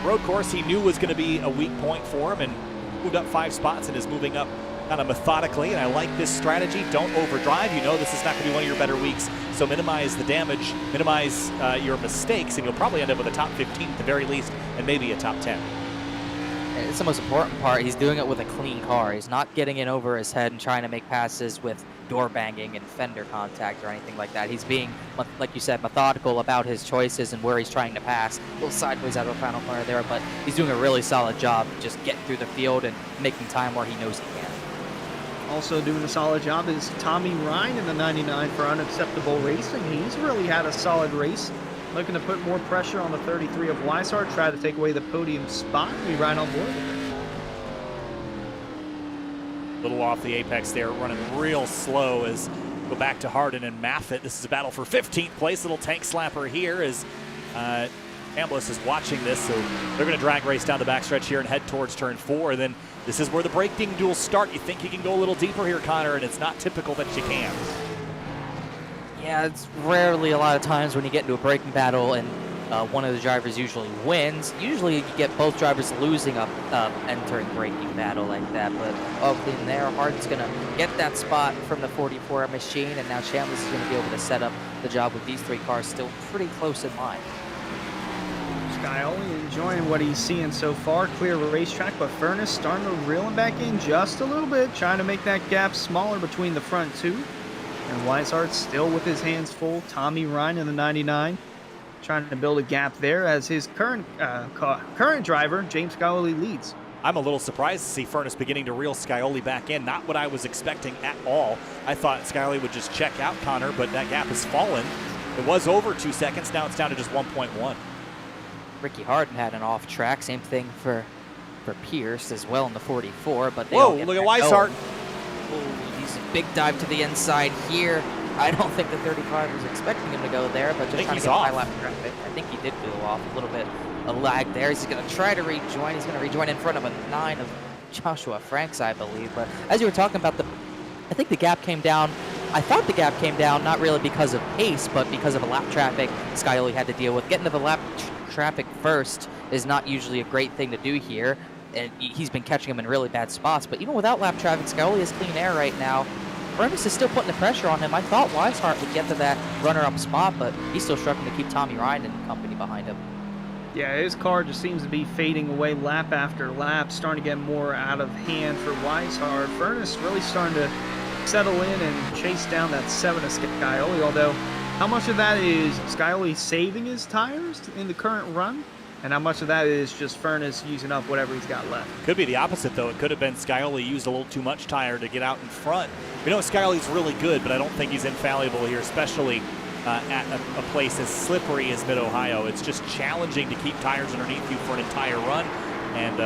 road course he knew was going to be a weak point for him, and moved up 5 spots and is moving up kind of methodically, and I like this strategy. Don't overdrive. You know this is not going to be one of your better weeks, so minimize the damage, minimize your mistakes, and you'll probably end up with a top 15 at the very least, and maybe a top 10. It's the most important part. He's doing it with a clean car. He's not getting in over his head and trying to make passes with door banging and fender contact or anything like that. He's being, like you said, methodical about his choices and where he's trying to pass. A little sideways out of the final corner there, but he's doing a really solid job just getting through the field and making time where he knows he can. Also doing a solid job is Tommy Ryan in the 99 for Unacceptable Racing. He's really had a solid race. Looking to put more pressure on the 33 of Weishart, try to take away the podium spot. We ride on board with it. A little off the apex there, running real slow as go back to Hardin and Maffitt. This is a battle for 15th place. Little tank slapper here as Chambliss is watching this, so they're going to drag race down the backstretch here and head towards turn 4. Then this is where the braking duels start. You think you can go a little deeper here, Connor, and it's not typical that you can. Yeah, it's rarely a lot of times when you get into a braking battle and one of the drivers usually wins. Usually you get both drivers losing up entering braking battle like that, but up in there, Hardin's going to get that spot from the 44 machine, and now Chambliss is going to be able to set up the job with these 3 cars still pretty close in line. Scioli enjoying what he's seeing so far. Clear racetrack, but Furness starting to reel him back in just a little bit, trying to make that gap smaller between the front 2. And Weishart still with his hands full. Tommy Ryan in the 99 trying to build a gap there as his current driver, James Scioli, leads. I'm a little surprised to see Furness beginning to reel Scioli back in. Not what I was expecting at all. I thought Scioli would just check out Connor, but that gap has fallen. It was over 2 seconds. Now it's down to just 1.1. Ricky Harden had an off track. Same thing for Pierce as well in the 44. But they Whoa, all get look at back Weishart. going. Oh, he's a big dive to the inside here. I don't think the 35 was expecting him to go there, but just trying to get high lap traffic. I think he did go off a little bit. A lag there. He's going to try to rejoin. He's going to rejoin in front of a 9 of Joshua Franks, I believe. But as you were talking about, I think the gap came down. I thought the gap came down not really because of pace, but because of the lap traffic Scioli had to deal with. Getting to the lap traffic first is not usually a great thing to do here, and he's been catching him in really bad spots. But even without lap traffic, Scioli has clean air right now. Furness is still putting the pressure on him. I thought Weishart would get to that runner-up spot, but he's still struggling to keep Tommy Ryan and company behind him. Yeah, his car just seems to be fading away lap after lap, starting to get more out of hand for Weishart. Furness really starting to settle in and chase down that 7 of Scioli, although how much of that is Scioli saving his tires in the current run? And how much of that is just Furness using up whatever he's got left? Could be the opposite, though. It could have been Scioli used a little too much tire to get out in front. We know Scioli's really good, but I don't think he's infallible here, especially at a place as slippery as Mid-Ohio. It's just challenging to keep tires underneath you for an entire run, and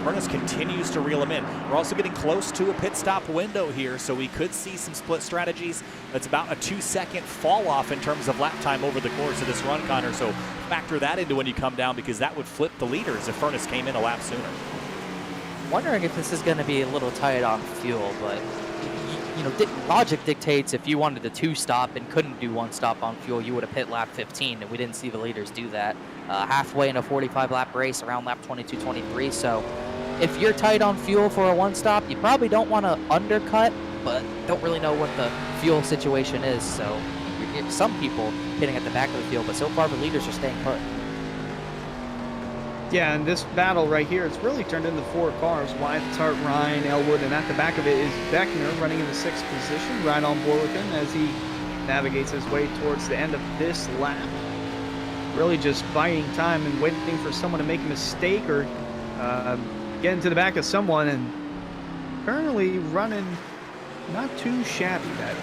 Furness continues to reel him in. We're also getting close to a pit stop window here, so we could see some split strategies. That's about a 2-second fall off in terms of lap time over the course of this run, Connor, so factor that into when you come down, because that would flip the leaders if Furness came in a lap sooner. Wondering if this is going to be a little tight on fuel, but you know, logic dictates if you wanted to 2-stop and couldn't do 1 stop on fuel, you would have hit lap 15, and we didn't see the leaders do that. Halfway in a 45-lap race, around lap 22, 23, so if you're tight on fuel for a 1-stop, you probably don't want to undercut, but don't really know what the fuel situation is, so some people hitting at the back of the field, but so far the leaders are staying put. Yeah, and this battle right here, it's really turned into 4 cars. Weishart, Ryan, Elwood, and at the back of it is Beckner running in the 6th position, right on board with him as he navigates his way towards the end of this lap. Really just biding time and waiting for someone to make a mistake or get into the back of someone, and currently running not too shabby. That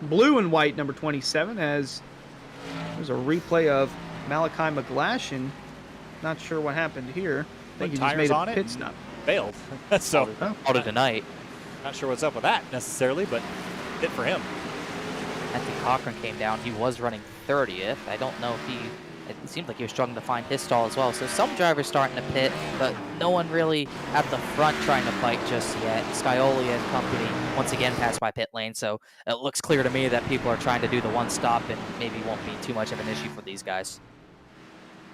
blue and white number 27, as there's a replay of Malachi McGlashan. Not sure what happened here. I think he just made a pit stop. Failed. So Out of the night. not sure what's up with that necessarily, but hit for him. Anthony Cochran came down. He was running 30th. I don't know if it seemed like he was struggling to find his stall as well. So some drivers starting to pit, but no one really at the front trying to fight just yet. Scioli and company once again passed by pit lane, so it looks clear to me that people are trying to do the 1-stop and maybe won't be too much of an issue for these guys.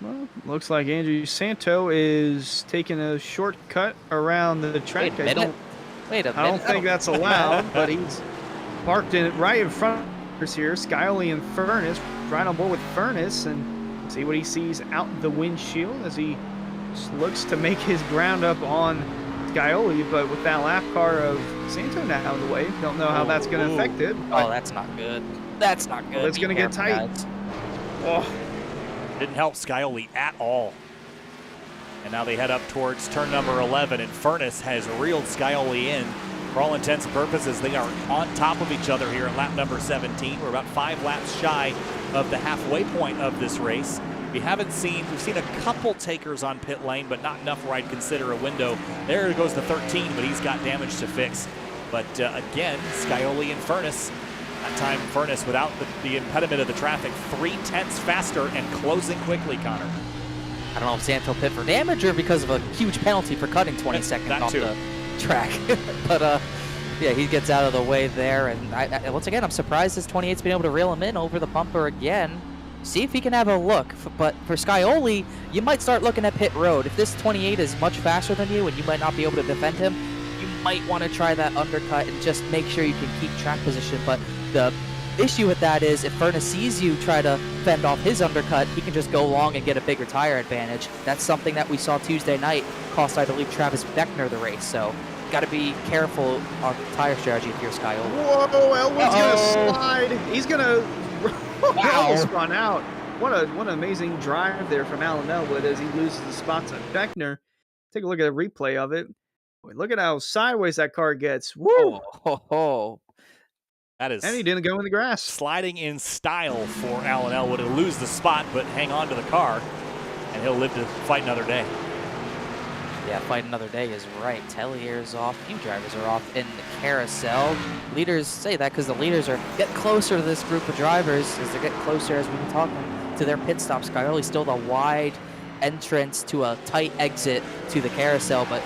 Well, looks like Andrew Santo is taking a shortcut around the track. Wait a minute. I don't think that's allowed, but he's parked in right in front of us here. Scioli and Furness right on board with Furness, and see what he sees out the windshield as he just looks to make his ground up on Scioli, but with that lap car of Santo now in the way, don't know how that's going to affect it. Oh, that's not good. That's not good. Well, it's going to get tight. Guys. Oh. Didn't help Scioli at all. And now they head up towards turn number 11, and Furness has reeled Scioli in. For all intents and purposes, they are on top of each other here at lap number 17. We're about 5 laps shy of the halfway point of this race. We've seen a couple takers on pit lane, but not enough where I'd consider a window. There goes the 13, but he's got damage to fix. But again, Scioli and Furness. That time, Furness, without the impediment of the traffic, 3/10 faster and closing quickly, Connor. I don't know if Santo pit for damage or because of a huge penalty for cutting 20 seconds off the track. But yeah, he gets out of the way there. And once again, I'm surprised this 28's been able to reel him in over the bumper again. See if he can have a look. But for Scioli, you might start looking at pit road. If this 28 is much faster than you and you might not be able to defend him, you might want to try that undercut and just make sure you can keep track position. But the issue with that is if Furness sees you try to fend off his undercut, he can just go long and get a bigger tire advantage. That's something that we saw Tuesday night cost, I believe, Travis Beckner the race. So got to be careful on tire strategy if you're Scioli. Whoa, Elwood's going to slide. He's going to almost run out. What an amazing drive there from Alan Elwood as he loses the spot to Beckner. Take a look at the replay of it. Boy, look at how sideways that car gets. Woo! Oh, ho, ho. That And he is didn't go in the grass. sliding in style for Alan Elwood. He'll lose the spot, but hang on to the car, and he'll live to fight another day. Yeah, fight another day is right. Tellier's off. Few drivers are off in the carousel. Leaders say that because the leaders are getting closer to this group of drivers as they get closer, as we've been talking, to their pit stop. Scioli's still the wide entrance to a tight exit to the carousel, but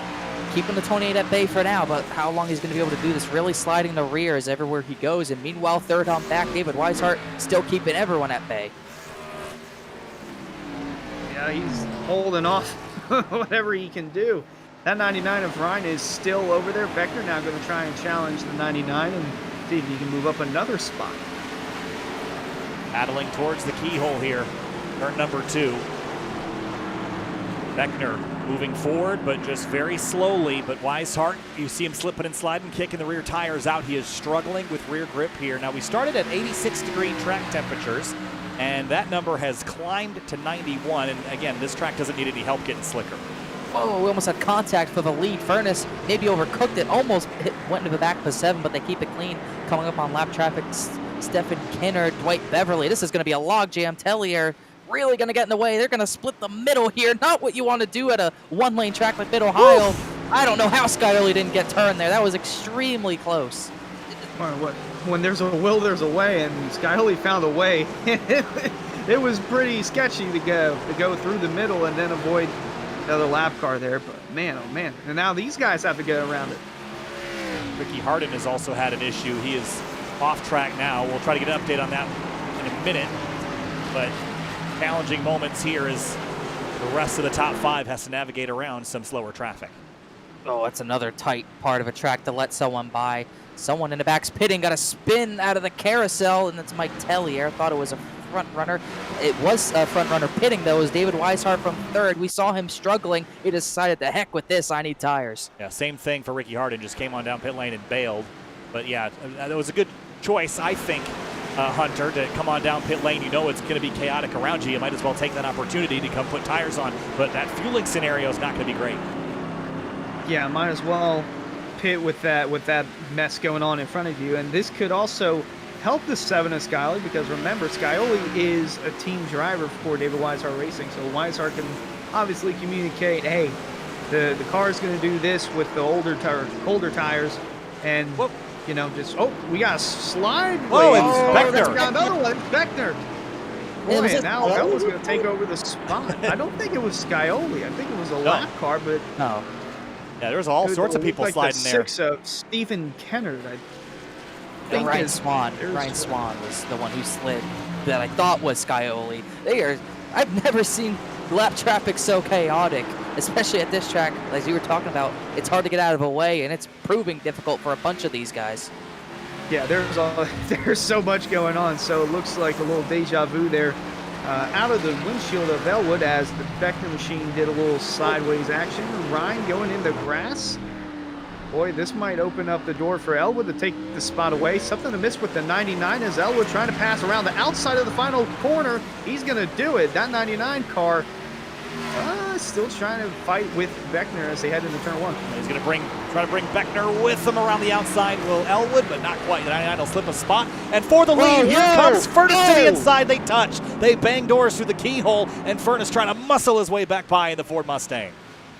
keeping the 28 at bay for now. But how long he's going to be able to do this, really sliding the rears everywhere he goes. And meanwhile, third on back, David Weishart still keeping everyone at bay. Yeah, he's holding off whatever he can do. That 99 of Ryan is still over there. Beckner now going to try and challenge the 99 and see if he can move up another spot. Paddling towards the keyhole here, turn number 2. Beckner moving forward, but just very slowly. But Weishart, you see him slipping and sliding, kicking the rear tires out. He is struggling with rear grip here. Now, we started at 86-degree track temperatures, and that number has climbed to 91. And again, this track doesn't need any help getting slicker. Whoa, we almost had contact for the lead. Furness maybe overcooked it, almost went into the back of the 7, but they keep it clean. Coming up on lap traffic, Stephen Kinner, Dwight Beverly. This is going to be a logjam. Tellier really going to get in the way. They're going to split the middle here. Not what you want to do at a one-lane track like Mid-Ohio. I don't know how Scioli didn't get turned there. That was extremely close. When there's a will, there's a way, and Scioli found a way. It was pretty sketchy to go through the middle and then avoid another lap car there. But man, oh man. And now these guys have to get around it. Ricky Harden has also had an issue. He is off track now. We'll try to get an update on that in a minute. But challenging moments here as the rest of the top 5 has to navigate around some slower traffic. Oh, that's another tight part of a track to let someone by. Someone in the back's pitting, got a spin out of the carousel, and that's Mike Tellier. Thought it was a front runner. It was a front runner pitting, though. It was David Weishart from 3rd. We saw him struggling. He decided, the heck with this, I need tires. Yeah, same thing for Ricky Harden. Just came on down pit lane and bailed. But yeah, that was a good choice, I think, Hunter, to come on down pit lane. You know it's going to be chaotic around you. You might as well take that opportunity to come put tires on. But that fueling scenario is not going to be great. Yeah, might as well pit with that mess going on in front of you. And this could also help the 7 of Scioli, because remember, Scioli is a team driver for David Weishart Racing. So Weishart can obviously communicate, hey, the car is going to do this with the older tires. And, whoop, you know, just, oh, we got a slide. Whoa, it's Beckner. We got another one. Beckner. Boy, and now Elwood's going to take over the spot. I don't think it was Scioli. I think it was a lap car, but No. Yeah, there's all sorts of people sliding there. The 6 of Stephen Kennard, And Ryan Swan. Ryan Swan was the one who slid that I thought was Scioli. I've never seen lap traffic so chaotic, especially at this track. As you were talking about, it's hard to get out of the way, and it's proving difficult for a bunch of these guys. Yeah, there's so much going on, so it looks like a little deja vu there. Out of the windshield of Elwood as the Beckner machine did a little sideways action. Ryan going in the grass. Boy, this might open up the door for Elwood to take the spot away. Something to miss with the 99 as Elwood trying to pass around the outside of the final corner. He's going to do it. That 99 car still trying to fight with Beckner as they head into turn 1. He's going to try to bring Beckner with him around the outside. Will Elwood, but not quite. The 99 will slip a spot. And for the lead, here comes Furness to the inside. They touch. They bang doors through the keyhole, and Furness trying to muscle his way back by in the Ford Mustang.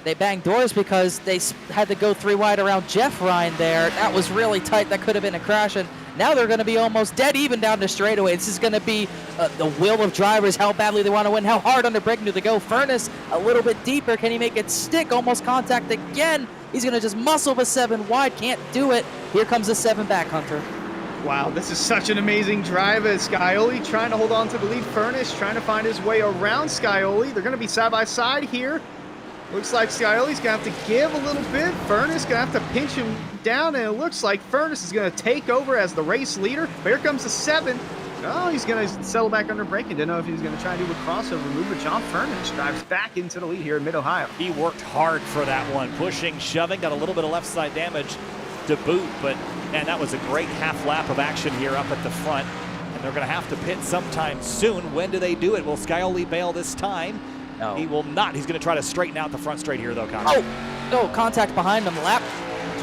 They banged doors because they had to go 3 wide around Jeff Ryan there. That was really tight. That could have been a crash. And now they're going to be almost dead even down the straightaway. This is going to be the will of drivers, how badly they want to win, how hard under braking do they go. Furness a little bit deeper. Can he make it stick? Almost contact again. He's going to just muscle the 7 wide. Can't do it. Here comes the 7 back, Hunter. Wow, this is such an amazing drive as Scioli trying to hold on to the lead. Furness trying to find his way around Scioli. They're going to be side by side here. Looks like Scioli's going to have to give a little bit. Furness going to have to pinch him down, and it looks like Furness is going to take over as the race leader. But here comes the 7. Oh, he's going to settle back under braking. Didn't know if he was going to try to do a crossover move, but John Furness drives back into the lead here in Mid-Ohio. He worked hard for that one, pushing, shoving, got a little bit of left side damage to boot, but man, that was a great half lap of action here up at the front, and they're going to have to pit sometime soon. When do they do it? Will Scioli bail this time? No. He will not. He's going to try to straighten out the front straight here, though, Connor. Oh, no, contact behind him. Lap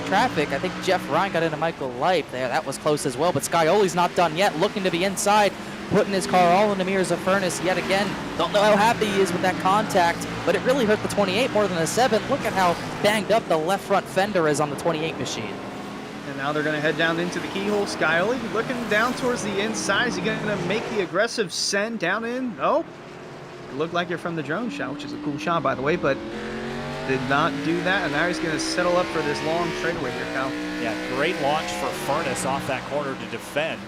traffic. I think Jeff Ryan got into Michael Light there. That was close as well, but Scioli's not done yet. Looking to be inside, putting his car all in the mirrors of Furness yet again. Don't know how happy he is with that contact, but it really hurt the 28 more than the 7. Look at how banged up the left front fender is on the 28 machine. And now they're going to head down into the keyhole. Scioli looking down towards the inside. Is he going to make the aggressive send down in? Oh, it looked like you're from the drone shot, which is a cool shot, by the way, but did not do that. And now he's going to settle up for this long straightaway here, Cal. Yeah, great launch for Furness off that corner to defend.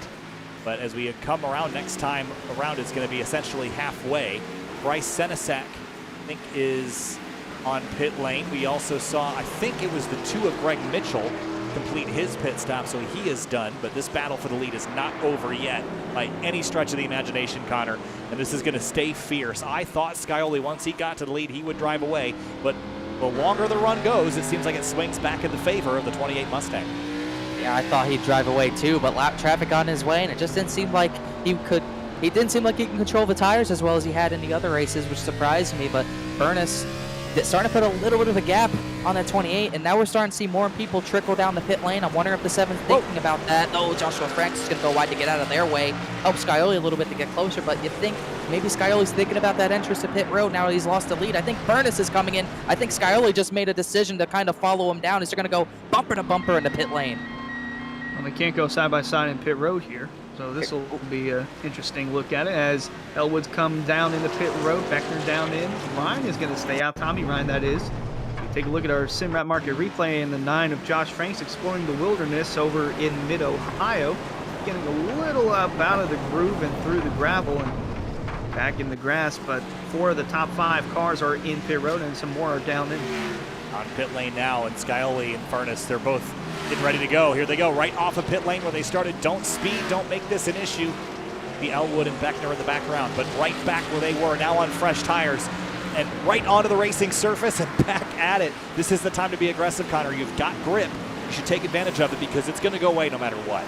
But as we come around next time around, it's going to be essentially halfway. Bryce Senesac, I think, is on pit lane. We also saw, I think it was the 2 of Greg Mitchell complete his pit stop, so he is done. But this battle for the lead is not over yet by any stretch of the imagination, Connor. And this is going to stay fierce. I thought Scioli, once he got to the lead, he would drive away. But the longer the run goes, it seems like it swings back in the favor of the 28 Mustang. Yeah, I thought he'd drive away too, but lap traffic on his way, and it just didn't seem like he could. He didn't seem like he can control the tires as well as he had in the other races, which surprised me. But Furness starting to put a little bit of a gap on that 28, and now we're starting to see more people trickle down the pit lane. I'm wondering if the 7's thinking about that. Oh, Joshua Franks is going to go wide to get out of their way. Help Scioli a little bit to get closer, but you think maybe Scioli's thinking about that entrance to pit road now that he's lost the lead. I think Furness is coming in. I think Scioli just made a decision to kind of follow him down. He's going to go bumper to bumper in the pit lane. Well, they can't go side by side in pit road here. So this will be an interesting look at it as Elwood's come down in the pit road, Beckner down in. Ryan is going to stay out, Tommy Ryan that is. Take a look at our Simrat Market replay in the 9 of Josh Franks exploring the wilderness over in mid-Ohio. Getting a little up out of the groove and through the gravel and back in the grass, but 4 of the top 5 cars are in pit road and some more are down in. On pit lane now, and Scioli and Furness, they're both getting ready to go. Here they go, right off of pit lane where they started. Don't speed, don't make this an issue. The Elwood and Beckner in the background, but right back where they were, now on fresh tires. And right onto the racing surface and back at it. This is the time to be aggressive, Connor. You've got grip. You should take advantage of it because it's going to go away no matter what.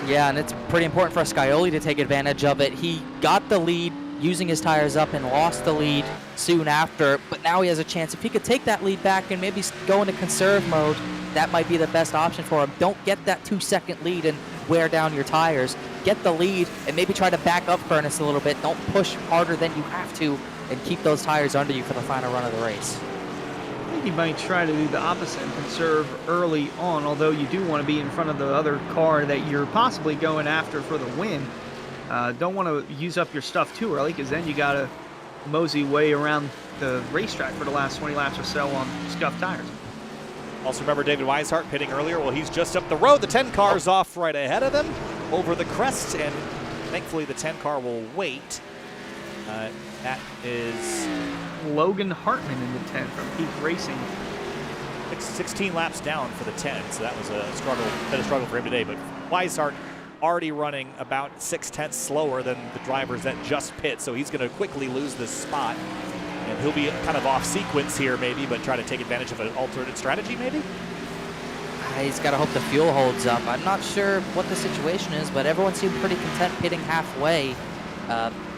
Yeah, and it's pretty important for Scioli to take advantage of it. He got the lead using his tires up and lost the lead soon after, but now he has a chance. If he could take that lead back and maybe go into conserve mode, that might be the best option for him. Don't get that 2-second lead and wear down your tires. Get the lead and maybe try to back up Furness a little bit. Don't push harder than you have to and keep those tires under you for the final run of the race. I think you might try to do the opposite and conserve early on, although you do want to be in front of the other car that you're possibly going after for the win. Don't want to use up your stuff too early because then you got to mosey way around the racetrack for the last 20 laps or so on scuffed tires. Also remember David Weishart pitting earlier. Well, he's just up the road. The 10 car's off right ahead of them over the crest, and thankfully the 10 car will wait. That is Logan Hartman in the 10 from Peak Racing. 16 laps down for the 10, so that was a struggle, been a struggle for him today. But Weishart already running about 0.6 slower than the drivers that just pit, so he's going to quickly lose this spot. And he'll be kind of off sequence here maybe, but try to take advantage of an alternate strategy maybe? He's got to hope the fuel holds up. I'm not sure what the situation is, but everyone seemed pretty content pitting halfway.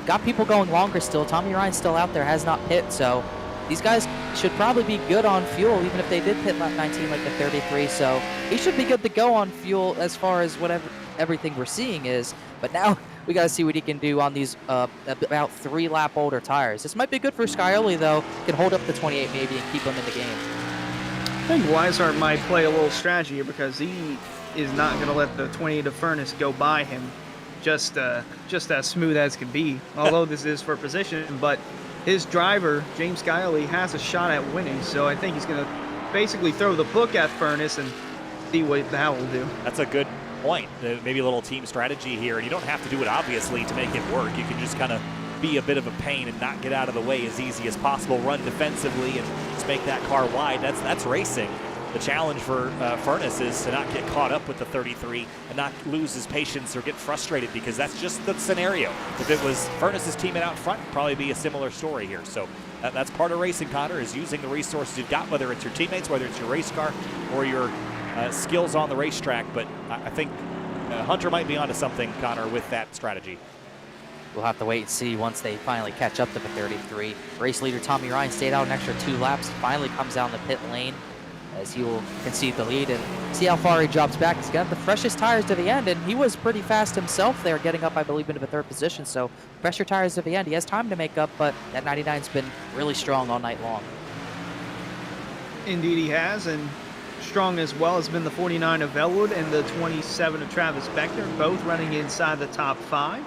Got people going longer still. Tommy Ryan's still out there, has not pit, so these guys should probably be good on fuel, even if they did pit lap 19 like the 33, so he should be good to go on fuel as far as whatever everything we're seeing is. But now we got to see what he can do on these about 3 lap older tires. This might be good for Scioli though. Can hold up the 28 maybe and keep him in the game. I think Weishart might play a little strategy here because he is not going to let the 28 of Furness go by him just as smooth as can be, although this is for position. But his driver, James Scioli, has a shot at winning, so I think he's going to basically throw the book at Furness and see what that will do. That's a good point. Maybe a little team strategy here, and you don't have to do it obviously to make it work. You can just kind of be a bit of a pain and not get out of the way as easy as possible, run defensively and just make that car wide. That's racing. The challenge for Furness is to not get caught up with the 33 and not lose his patience or get frustrated, because that's just the scenario. If it was Furness's teammate out front, it'd probably be a similar story here. So that's part of racing, Connor, is using the resources you've got, whether it's your teammates, whether it's your race car, or your skills on the racetrack. But I think Hunter might be onto something, Connor, with that strategy. We'll have to wait and see once they finally catch up to the 33. Race leader Tommy Ryan stayed out an extra 2 laps, finally comes down the pit lane as he will concede the lead and see how far he drops back. He's got the freshest tires to the end, and he was pretty fast himself there, getting up, I believe, into the 3rd position. So fresher tires to the end. He has time to make up, but that 99's been really strong all night long. Indeed he has, and strong as well has been the 49 of Elwood and the 27 of Travis Beckner, both running inside the top 5.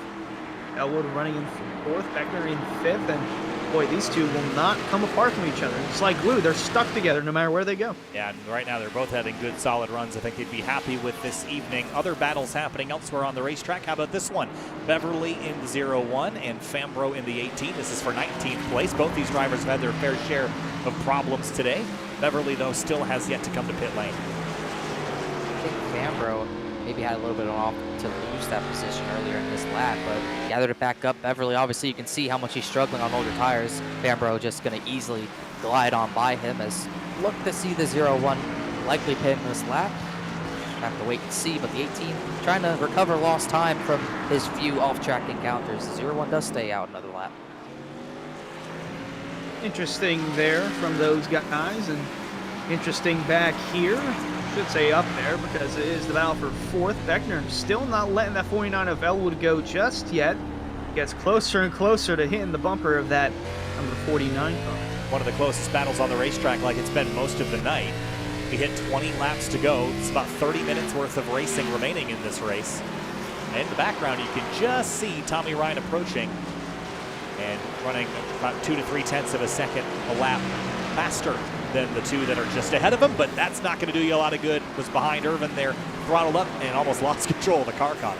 Elwood running in 4th, Beckner in 5th, and boy, these two will not come apart from each other. It's like glue. They're stuck together no matter where they go. Yeah, and right now they're both having good, solid runs. I think they'd be happy with this evening. Other battles happening elsewhere on the racetrack. How about this one? Beverly in the 0-1 and Fambro in the 18. This is for 19th place. Both these drivers have had their fair share of problems today. Beverly, though, still has yet to come to pit lane. I think Fambro maybe had a little bit off to lose that position earlier in this lap, but gathered it back up. Beverly, obviously, you can see how much he's struggling on older tires. Fambro just going to easily glide on by him as look to see the 0-1 likely pit in this lap. Have to wait and see, but the 18 trying to recover lost time from his few off-track encounters. The 0-1 does stay out another lap. Interesting there from those guys, and interesting back here. Should say up there because it is the battle for 4th. Beckner still not letting that 49 of Elwood go just yet. Gets closer and closer to hitting the bumper of that number 49 car. One of the closest battles on the racetrack like it's been most of the night. We hit 20 laps to go. It's about 30 minutes worth of racing remaining in this race. And in the background, you can just see Tommy Ryan approaching and running about 2 to 3/10 of a second a lap faster than the two that are just ahead of him, but that's not going to do you a lot of good. Was behind Irvin there, throttled up, and almost lost control of the car, Connor.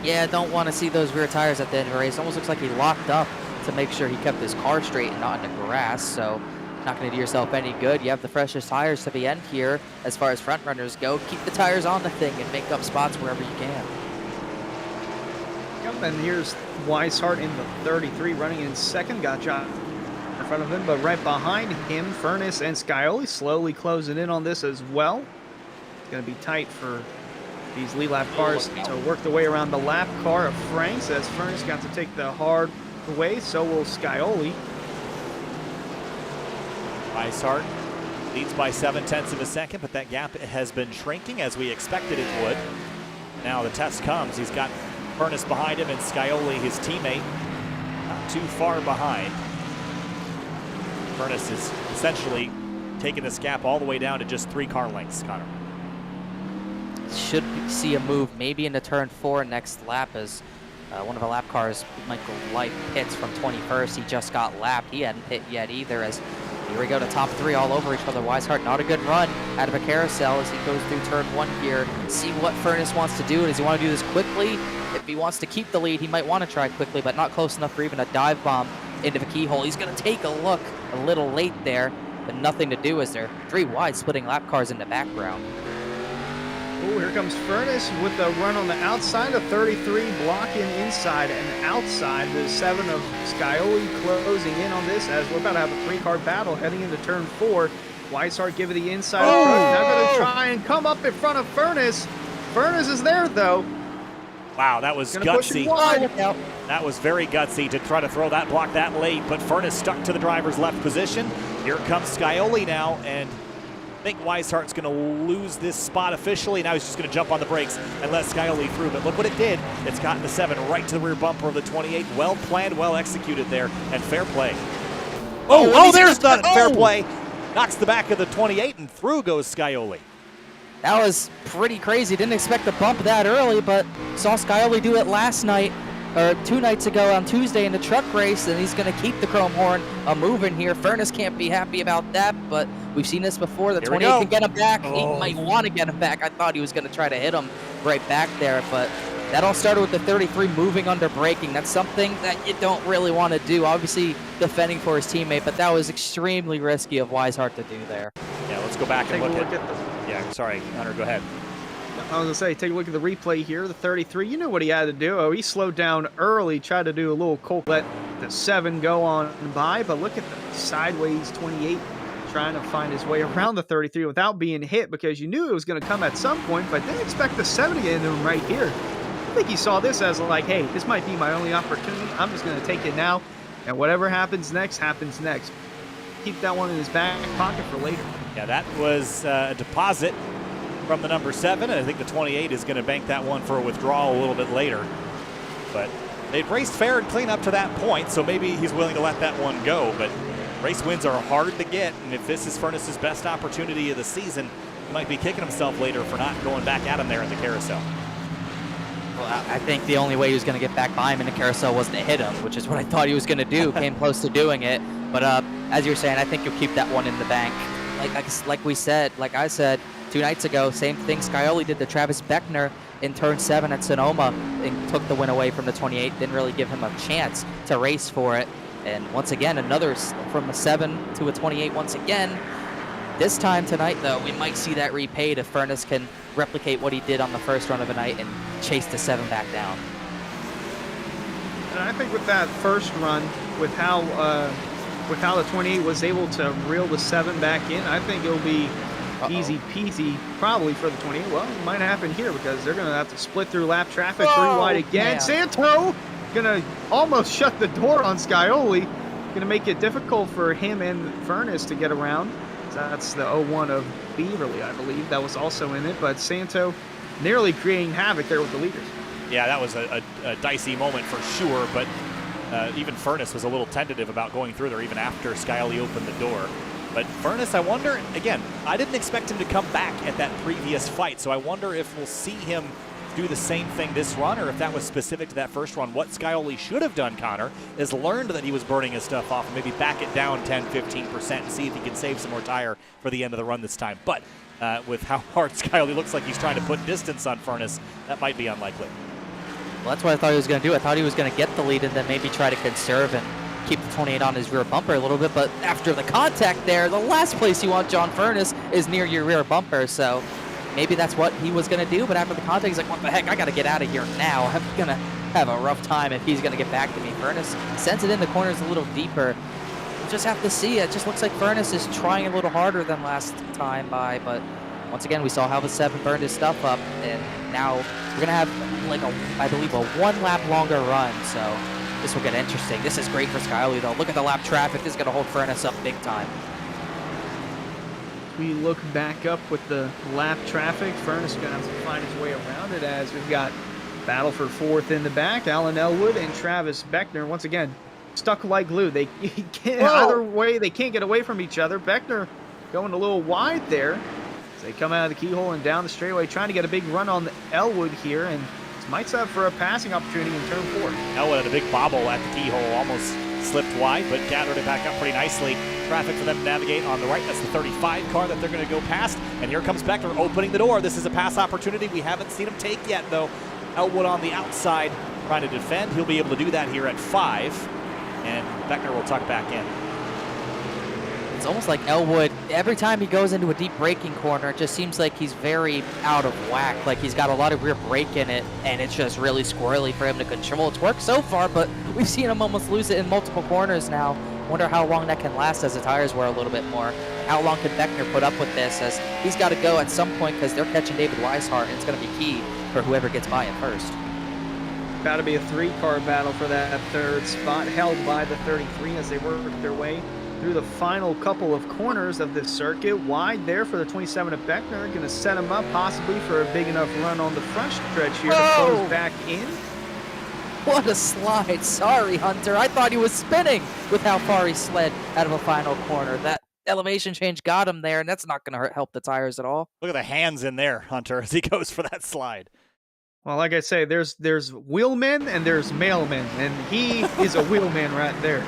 Yeah, don't want to see those rear tires at the end of the race. Almost looks like he locked up to make sure he kept his car straight and not in the grass, so not going to do yourself any good. You have the freshest tires to the end here as far as front runners go. Keep the tires on the thing and make up spots wherever you can. Yep, and here's Weishart in the 33 running in 2nd. Got John in front of him, but right behind him, Furness and Scioli slowly closing in on this as well. It's going to be tight for these lead lap cars to work their way around the lap car of Franks, as Furness got to take the hard way, so will Scioli. Weishart leads by 7/10 of a second, but that gap has been shrinking as we expected it would. Now the test comes. He's got Furness behind him and Scioli, his teammate, not too far behind. Furness is essentially taking this gap all the way down to just 3 car lengths, Connor. Should see a move maybe into turn 4 next lap as one of the lap cars, Michael Light, pits from 21st. He just got lapped. He hadn't hit yet either, as here we go to top 3 all over each other. Weishart, not a good run out of a carousel as he goes through turn 1 here. See what Furness wants to do. Does he want to do this quickly? If he wants to keep the lead, he might want to try quickly, but not close enough for even a dive bomb into the keyhole. He's going to take a look a little late there, but nothing to do as they're 3 wide, splitting lap cars in the background. Oh, here comes Furness with the run on the outside of 33, blocking inside and outside. The 7 of Scioli closing in on this as we're about to have a 3-car battle heading into turn 4. Weishart giving the inside approach. Now going to try and come up in front of Furness. Furness is there, though. Wow, that was gutsy. That was very gutsy to try to throw that block that late, but Furness stuck to the driver's left position. Here comes Scioli now, and I think Weishart's going to lose this spot officially. Now he's just going to jump on the brakes and let Scioli through, but look what it did. It's gotten the 7 right to the rear bumper of the 28. Well planned, well executed there, and fair play. There's the fair play. Knocks the back of the 28, and through goes Scioli. That was pretty crazy. Didn't expect to bump that early, but saw Scioli do it last night, or 2 nights ago on Tuesday in the truck race, and he's going to keep the chrome horn moving here. Furness can't be happy about that, but we've seen this before. The 28 can get him back. He might want to get him back. I thought he was going to try to hit him right back there, but that all started with the 33 moving under braking. That's something that you don't really want to do. Obviously defending for his teammate, but that was extremely risky of Weishart to do there. Yeah, let's go back and look at the... Yeah, sorry, Hunter, go ahead. I was going to say, take a look at the replay here. The 33, you knew what he had to do. Oh, he slowed down early, tried to do a little cold, let the 7 go on by, but look at the sideways 28 trying to find his way around the 33 without being hit because you knew it was going to come at some point, but didn't expect the 7 to get into him right here. think he saw this as like, hey, this might be my only opportunity. I'm just going to take it now, and whatever happens next, happens next. Keep that one in his back pocket for later. Yeah, that was a deposit from the number 7, and I think the 28 is going to bank that one for a withdrawal a little bit later. But they'd raced fair and clean up to that point, so maybe he's willing to let that one go. But race wins are hard to get, and if this is Furness's best opportunity of the season, he might be kicking himself later for not going back at him there in the carousel. Well, I think the only way he was going to get back by him in the carousel was to hit him, which is what I thought he was going to do. Came close to doing it, but as you were saying, I think you'll keep that one in the bank. Like I said 2 nights ago, same thing Scioli did to Travis Beckner in turn 7 at Sonoma and took the win away from the 28. Didn't really give him a chance to race for it. And once again, another from a 7 to a 28 once again. This time tonight, though, we might see that repaid if Furness can replicate what he did on the first run of the night and chase the 7 back down. And I think with that first run, with how the 28 was able to reel the 7 back in, I think it'll be easy peasy probably for the 28. Well, it might happen here because they're going to have to split through lap traffic 3 wide again. Man. Santo going to almost shut the door on Scioli. Going to make it difficult for him and Furness to get around. That's the 01 of Beaverly, I believe. That was also in it, but Santo nearly creating havoc there with the leaders. Yeah, that was a dicey moment for sure, but even Furness was a little tentative about going through there even after Scioli opened the door. But Furness, I wonder, again, I didn't expect him to come back at that previous fight, so I wonder if we'll see him do the same thing this run, or if that was specific to that first run. What Scioli should have done, Connor, is learned that he was burning his stuff off and maybe back it down 10-15% and see if he can save some more tire for the end of the run this time. But with how hard Scioli looks like he's trying to put distance on Furness, that might be unlikely. Well, that's what I thought he was going to do. I thought he was going to get the lead and then maybe try to conserve and keep the 28 on his rear bumper a little bit. But after the contact there, the last place you want John Furness is near your rear bumper. So maybe that's what he was going to do, but after the contact, he's like, what the heck, I got to get out of here now. I'm going to have a rough time if he's going to get back to me. Furness sends it in the corners a little deeper. We'll just have to see. It just looks like Furness is trying a little harder than last time by, but once again, we saw how the 7 burned his stuff up, and now we're going to have, like, I believe, a 1 lap longer run, so this will get interesting. This is great for Scioli, though. Look at the lap traffic. This is going to hold Furness up big time. We look back up with the lap traffic. Furness is going to have to find his way around it as we've got battle for 4th in the back. Alan Elwood and Travis Beckner, once again, stuck like glue. They can't, either way, they can't get away from each other. Beckner going a little wide there as they come out of the keyhole and down the straightaway, trying to get a big run on the Elwood here, and might set up for a passing opportunity in turn 4. Elwood had a big bobble at the keyhole, almost slipped wide, but gathered it back up pretty nicely. Traffic for them to navigate on the right. That's the 35 car that they're going to go past. And here comes Beckner opening the door. This is a pass opportunity we haven't seen him take yet, though. Elwood on the outside trying to defend. He'll be able to do that here at 5. And Beckner will tuck back in. It's almost like Elwood, every time he goes into a deep braking corner, it just seems like he's very out of whack. Like he's got a lot of rear brake in it, and it's just really squirrely for him to control. It's worked so far, but we've seen him almost lose it in multiple corners now. Wonder how long that can last as the tires wear a little bit more. How long can Beckner put up with this, as he's got to go at some point because they're catching David Weishart, and it's going to be key for whoever gets by him first. Got to be a 3-car battle for that 3rd spot, held by the 33 as they work their way through the final couple of corners of this circuit. Wide there for the 27 of Beckner, going to set him up possibly for a big enough run on the front stretch here to close back in. What a slide. Sorry, Hunter. I thought he was spinning with how far he slid out of a final corner. That elevation change got him there, and that's not going to help the tires at all. Look at the hands in there, Hunter, as he goes for that slide. Well, like I say, there's wheelmen and there's mailmen, and he is a wheelman right there.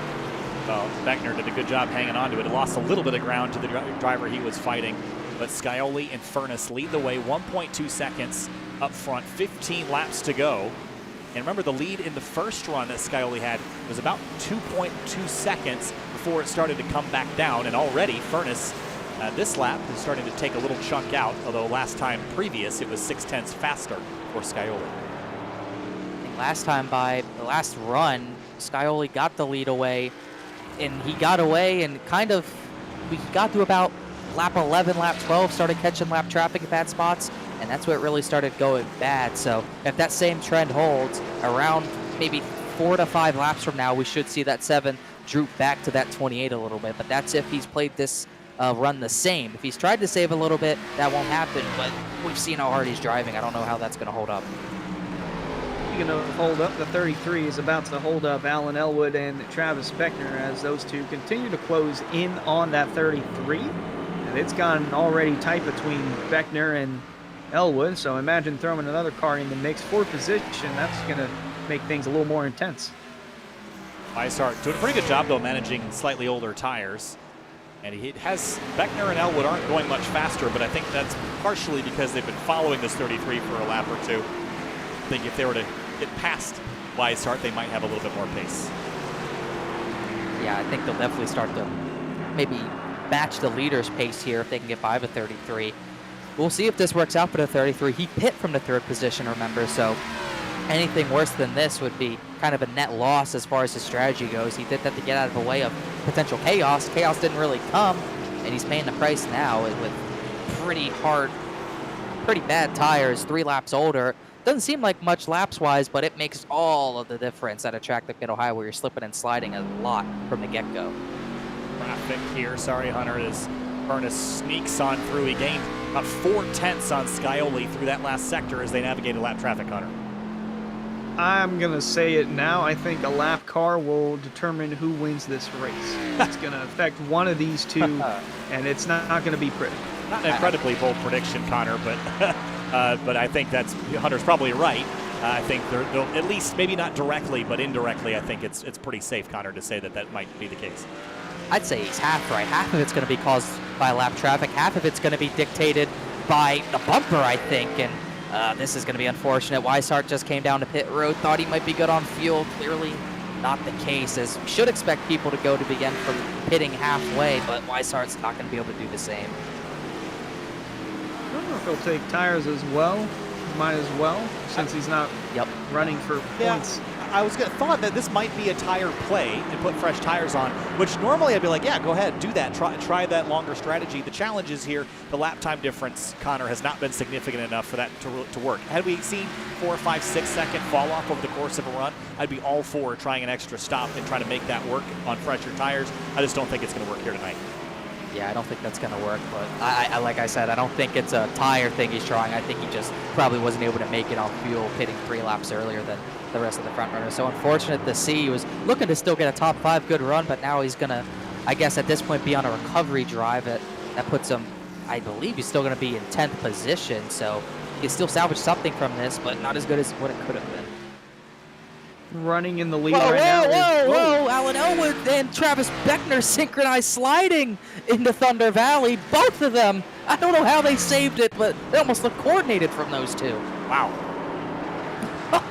Well, Beckner did a good job hanging on to it. It lost a little bit of ground to the driver he was fighting, but Scioli and Furness lead the way, 1.2 seconds up front, 15 laps to go. And remember, the lead in the first run that Scioli had was about 2.2 seconds before it started to come back down, and already Furness, this lap, is starting to take a little chunk out, although last time previous it was 0.6 faster for Scioli. I think last time by the last run, Scioli got the lead away, and he got away and kind of, we got to about lap 11, lap 12, started catching lap traffic at bad spots, and that's what really started going bad. So if that same trend holds around maybe 4 to 5 laps from now, we should see that 7 droop back to that 28 a little bit. But that's if he's played this run the same. If he's tried to save a little bit, that won't happen. But we've seen how hard he's driving. I don't know how that's going to hold up. Speaking of hold up, the 33 is about to hold up Alan Elwood and Travis Beckner as those two continue to close in on that 33. And it's gotten already tight between Beckner and Elwood, so imagine throwing another car in the mix for position. That's going to make things a little more intense. Weishart doing a pretty good job, though, managing slightly older tires. And he has Beckner and Elwood aren't going much faster, but I think that's partially because they've been following this 33 for a lap or two. I think if they were to get past Weishart, they might have a little bit more pace. Yeah, I think they'll definitely start to maybe match the leader's pace here if they can get by the 33. We'll see if this works out for the 33. He pit from the 3rd position, remember, so anything worse than this would be kind of a net loss as far as his strategy goes. He did that to get out of the way of potential chaos. Chaos didn't really come, and he's paying the price now with pretty bad tires, 3 laps older. Doesn't seem like much laps-wise, but it makes all of the difference at a track like Mid-Ohio where you're slipping and sliding a lot from the get-go. Traffic here, sorry, Hunter, as Furness sneaks on through. He gained about 4/10 on Scioli through that last sector as they navigated lap traffic, Hunter. I'm going to say it now. I think a lap car will determine who wins this race. It's going to affect one of these two, and it's not going to be pretty. Not an incredibly bold prediction, Connor, but but I think that's Hunter's probably right. I think they'll at least, maybe not directly, but indirectly, I think it's pretty safe, Connor, to say that that might be the case. I'd say he's half right. Half of it's going to be caused by lap traffic. Half of it's going to be dictated by the bumper, I think. And this is going to be unfortunate. Weishart just came down to pit road, thought he might be good on fuel. Clearly not the case, as we should expect people to go to begin from pitting halfway, but Weishart's not going to be able to do the same. I don't know if he'll take tires as well. Might as well, since he's not running for points. I was thought that this might be a tire play and put fresh tires on, which normally I'd be like, yeah, go ahead, do that. Try that longer strategy. The challenge is here, the lap time difference, Connor, has not been significant enough for that to work. Had we seen 4, 5, 6 second fall off over the course of a run, I'd be all for trying an extra stop and trying to make that work on fresher tires. I just don't think it's going to work here tonight. Yeah, I don't think that's going to work, but I like I said, I don't think it's a tire thing he's trying. I think he just probably wasn't able to make it on fuel, pitting 3 laps earlier than the rest of the front runners. So unfortunate to see. He was looking to still get a top 5 good run, but now he's going to, I guess at this point, be on a recovery drive. That puts him, I believe he's still going to be in 10th position, so he can still salvage something from this, but not as good as what it could have been. Running in the lead right now. Whoa! Alan Elwood and Travis Beckner synchronized sliding into Thunder Valley. Both of them. I don't know how they saved it, but they almost look coordinated from those two. Wow.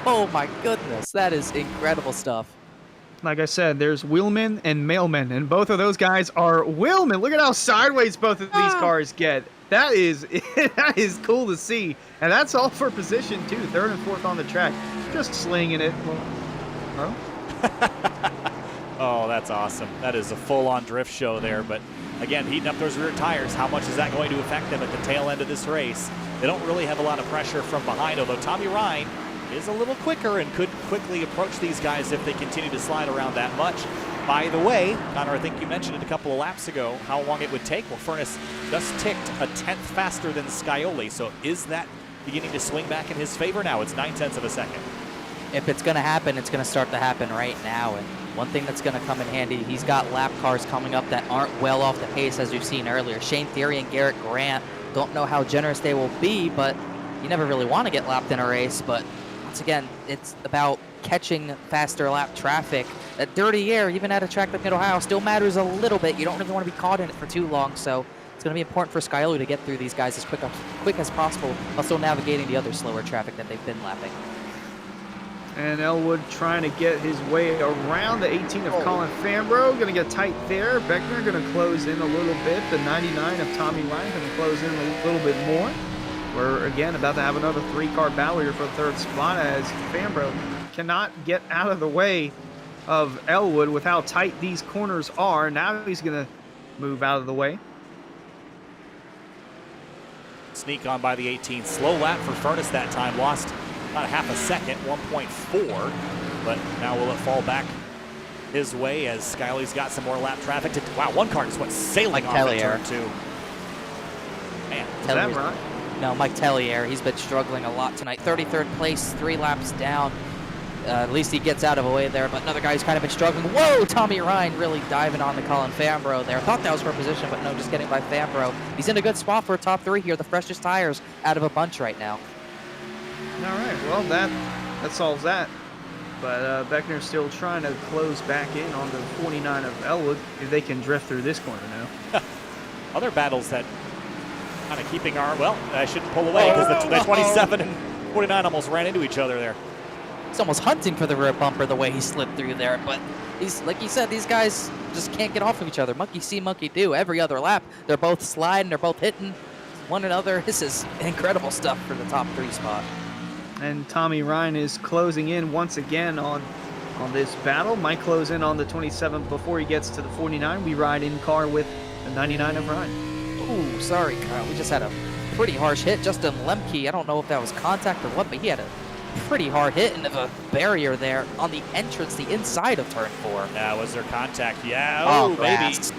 Oh my goodness, that is incredible stuff. Like I said, there's wheelmen and mailmen, and both of those guys are wheelmen. Look at how sideways both of these cars get. That is cool to see, and that's all for position 2, 3rd and 4th on the track. Just slinging it. Well, oh, that's awesome. That is a full-on drift show there, but again, heating up those rear tires, how much is that going to affect them at the tail end of this race? They don't really have a lot of pressure from behind, although Tommy Ryan is a little quicker and could quickly approach these guys if they continue to slide around that much. By the way, Connor, I think you mentioned it a couple of laps ago, how long it would take. Well, Furness just ticked a 10th faster than Scioli, so is that beginning to swing back in his favor now? It's 9/10 of a second. If it's going to happen, it's going to start to happen right now. And one thing that's going to come in handy, he's got lap cars coming up that aren't well off the pace, as we've seen earlier. Shane Thierry and Garrett Grant, don't know how generous they will be, but you never really want to get lapped in a race. But once again, it's about catching faster lap traffic. That dirty air, even at a track like Mid-Ohio, still matters a little bit. You don't really want to be caught in it for too long, so it's going to be important for Scioli to get through these guys as quick as possible while still navigating the other slower traffic that they've been lapping. And Elwood trying to get his way around the 18 of Colin Fambro. Going to get tight there. Beckner going to close in a little bit. The 99 of Tommy Ryan going to close in a little bit more. We're, again, about to have another 3-car battle here for the 3rd spot as Fambro cannot get out of the way of Elwood with how tight these corners are. Now he's going to move out of the way. sneak on by the 18th. Slow lap for Furness that time, lost about a half a second, 1.4, but now will it fall back his way as Skyley's got some more lap traffic to, wow, one car just went sailing off at turn 2. Man, is that right? No, Mike Tellier, he's been struggling a lot tonight. 33rd place, 3 laps down. At least he gets out of the way there, but another guy who's kind of been struggling. Whoa, Tommy Ryan really diving on the Colin Fambro there. Thought that was for position, but no, just getting by Fambro. He's in a good spot for a top 3 here, the freshest tires out of a bunch right now. All right, well, that solves that. But Beckner's still trying to close back in on the 49 of Elwood if they can drift through this corner now. Other battles that kind of keeping our, well, I shouldn't pull away because the 27 and 49 almost ran into each other there. He's almost hunting for the rear bumper the way he slid through there, but he's, like you said, these guys just can't get off of each other. Monkey see, monkey do. Every other lap, they're both sliding, they're both hitting one another. This is incredible stuff for the top 3 spot. And Tommy Ryan is closing in once again on this battle. Might close in on the 27 before he gets to the 49. We ride in car with the 99 of Ryan. Ooh, sorry, Kyle. We just had a pretty harsh hit. Justin Lemke, I don't know if that was contact or what, but he had a pretty hard hit into the barrier there on the entrance, the inside of turn 4. Yeah, was there contact? Yeah, oh, maybe. Grass.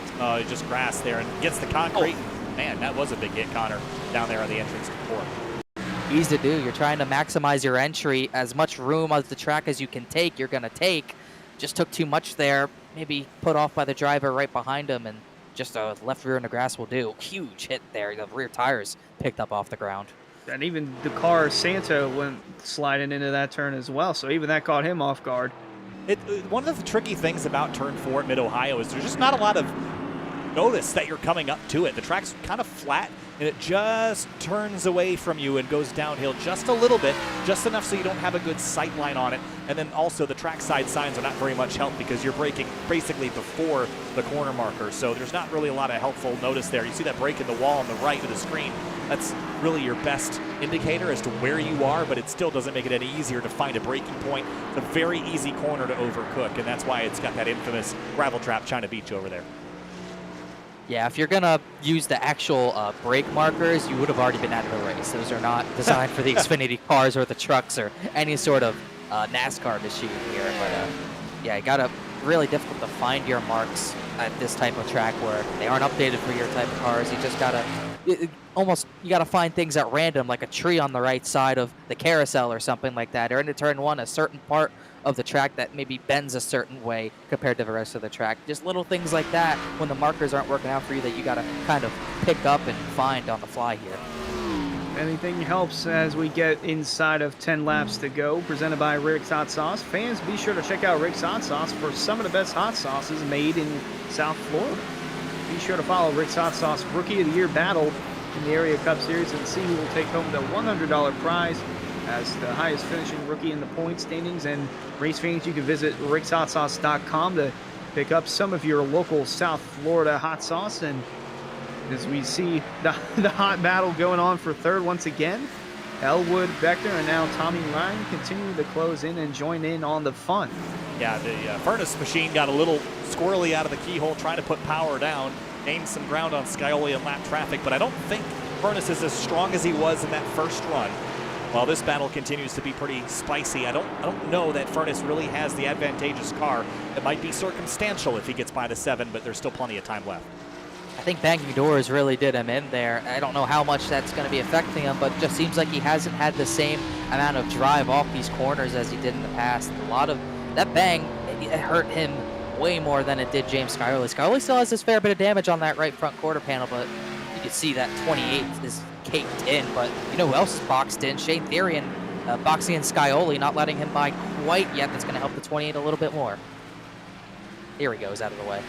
Just grass there and gets the concrete. Oh. Man, that was a big hit, Connor, down there on the entrance to 4. Easy to do. You're trying to maximize your entry. As much room as the track as you can take, you're going to take. Just took too much there. Maybe put off by the driver right behind him, and just a left rear in the grass will do. Huge hit there. The rear tires picked up off the ground. And even the car, Santo, went sliding into that turn as well, so even that caught him off guard. One of the tricky things about turn 4 at Mid-Ohio is there's just not a lot of notice that you're coming up to it. The track's kind of flat, and it just turns away from you and goes downhill just a little bit, just enough so you don't have a good sight line on it. And then also the trackside signs are not very much help because you're braking basically before the corner marker. So there's not really a lot of helpful notice there. You see that break in the wall on the right of the screen. That's really your best indicator as to where you are, but it still doesn't make it any easier to find a braking point. It's a very easy corner to overcook, and that's why it's got that infamous gravel trap China Beach over there. Yeah, if you're going to use the actual brake markers, you would have already been out of the race. Those are not designed for the Xfinity cars or the trucks or any sort of NASCAR machine here. But yeah, you got to really difficult to find your marks at this type of track where they aren't updated for your type of cars. You just got to you got to find things at random, like a tree on the right side of the carousel or something like that, or into turn 1, a certain part of the track that maybe bends a certain way compared to the rest of the track. Just little things like that when the markers aren't working out for you that you got to kind of pick up and find on the fly here. Anything helps as we get inside of 10 laps to go. Presented by Rick's Hot Sauce. Fans, be sure to check out Rick's Hot Sauce for some of the best hot sauces made in South Florida. Be sure to follow Rick's Hot Sauce Rookie of the Year battle in the Area Cup Series and see who will take home the $100 prize as the highest finishing rookie in the point standings. And race fans, you can visit rickshotsauce.com to pick up some of your local South Florida hot sauce. And as we see the hot battle going on for third once again, Elwood, Beckner, and now Tommy Ryan continue to close in and join in on the fun. Yeah, the furnace machine got a little squirrely out of the keyhole trying to put power down, gained some ground on Scioli and lap traffic, but I don't think Furness is as strong as he was in that first run. While this battle continues to be pretty spicy, I don't know that Furness really has the advantageous car. It might be circumstantial if he gets by the 7, but there's still plenty of time left. I think banging doors really did him in there. I don't know how much that's going to be affecting him, but it just seems like he hasn't had the same amount of drive off these corners as he did in the past. A lot of that bang, it hurt him way more than it did James Scioli. Scioli still has this fair bit of damage on that right front quarter panel, but you can see that 28 is caked in. But you know who else is boxed in? Shane Therian boxing in Scioli, not letting him by quite yet. That's going to help the 28 a little bit more. Here he goes out of the way.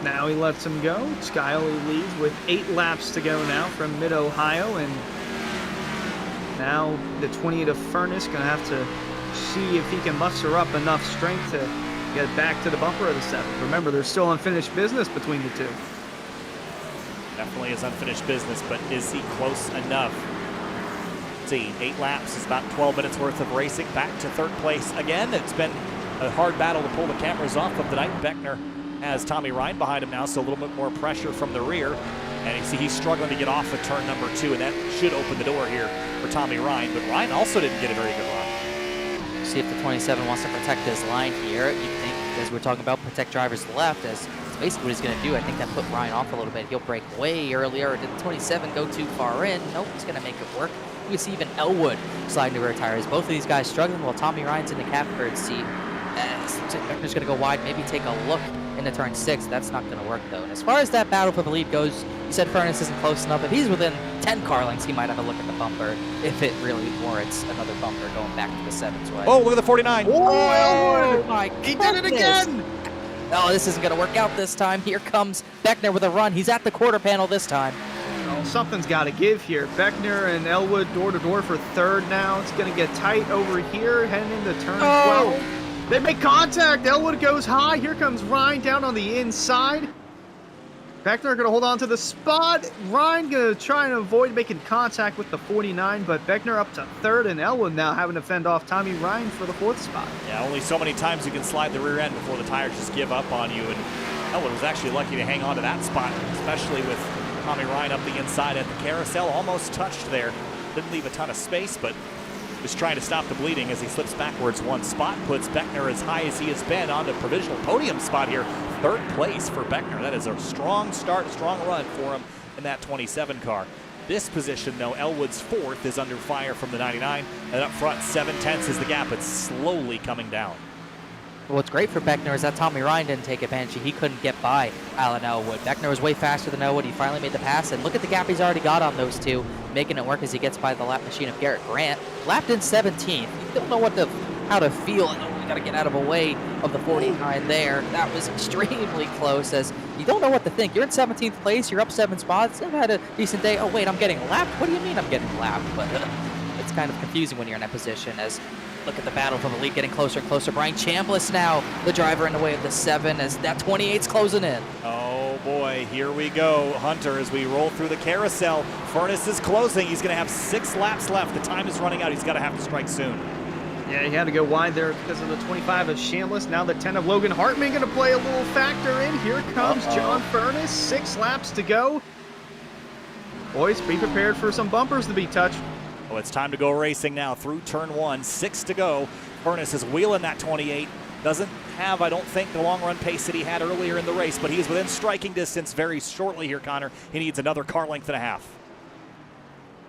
Now he lets him go. Scioli leads with 8 laps to go now from Mid-Ohio, and now the 28 of Furness going to have to see if he can muster up enough strength to get back to the bumper of the 7. Remember, there's still unfinished business between the two. Definitely is unfinished business, but is he close enough? Let's see, 8 laps is about 12 minutes worth of racing. Back to third place again. It's been a hard battle to pull the cameras off of tonight. Beckner has Tommy Ryan behind him now, so a little bit more pressure from the rear. And you see he's struggling to get off of turn number 2, and that should open the door here for Tommy Ryan. But Ryan also didn't get a very good run. See if the 27 wants to protect his line here. You think, as we're talking about, protect drivers left, as it's basically what he's going to do. I think that put Ryan off a little bit. He'll break way earlier. Did the 27 go too far in? Nope, he's going to make it work. You can see even Elwood sliding to rear tires. Both of these guys struggling while Tommy Ryan's in the catbird seat. Beckner's going to go wide, maybe take a look into turn 6. That's not going to work, though. And as far as that battle for the lead goes, you said Furness isn't close enough. If he's within 10 car lengths, he might have a look at the bumper if it really warrants another bumper going back to the 7's way. Oh, look at the 49. Oh, my he did it again! Oh, this isn't going to work out this time. Here comes Beckner with a run. He's at the quarter panel this time. Oh, something's got to give here. Beckner and Elwood door-to-door for third now. It's going to get tight over here, heading into turn 12. They make contact. Elwood goes high. Here comes Ryan down on the inside. Beckner going to hold on to the spot. Ryan going to try and avoid making contact with the 49, but Beckner up to third, and Elwood now having to fend off Tommy Ryan for the 4th spot. Yeah, only so many times you can slide the rear end before the tires just give up on you. And Elwood was actually lucky to hang on to that spot, especially with Tommy Ryan up the inside at the carousel. Almost touched there. Didn't leave a ton of space, but just trying to stop the bleeding as he slips backwards one spot, puts Beckner as high as he has been on the provisional podium spot here. 3rd place for Beckner. That is a strong start, strong run for him in that 27 car. This position, though, Elwood's 4th is under fire from the 99, and up front, 7/10 is the gap. It's slowly coming down. What's great for Beckner is that Tommy Ryan didn't take advantage. He couldn't get by Alan Elwood. Beckner was way faster than Elwood. He finally made the pass, and look at the gap he's already got on those two, making it work as he gets by the lap machine of Garrett Grant. Lapped in 17th. You don't know how to feel. You got to get out of a way of the 49 there. That was extremely close, as you don't know what to think. You're in 17th place. You're up 7 spots. You've had a decent day. Oh, wait, I'm getting lapped? What do you mean I'm getting lapped? But it's kind of confusing when you're in that position, as look at the battle for the lead getting closer and closer. Brian Chambliss now the driver in the way of the 7 as that 28's closing in. Oh boy, here we go. Hunter, as we roll through the carousel. Furness is closing. He's going to have 6 laps left. The time is running out. He's got to have to strike soon. Yeah, he had to go wide there because of the 25 of Chambliss. Now the 10 of Logan Hartman going to play a little factor in. Here comes John Furness. 6 laps to go. Boys, be prepared for some bumpers to be touched. Oh, it's time to go racing now through turn 1. 6 to go. Furness is wheeling that 28. Doesn't have, I don't think, the long run pace that he had earlier in the race, but he is within striking distance very shortly here, Connor. He needs another car length and a half.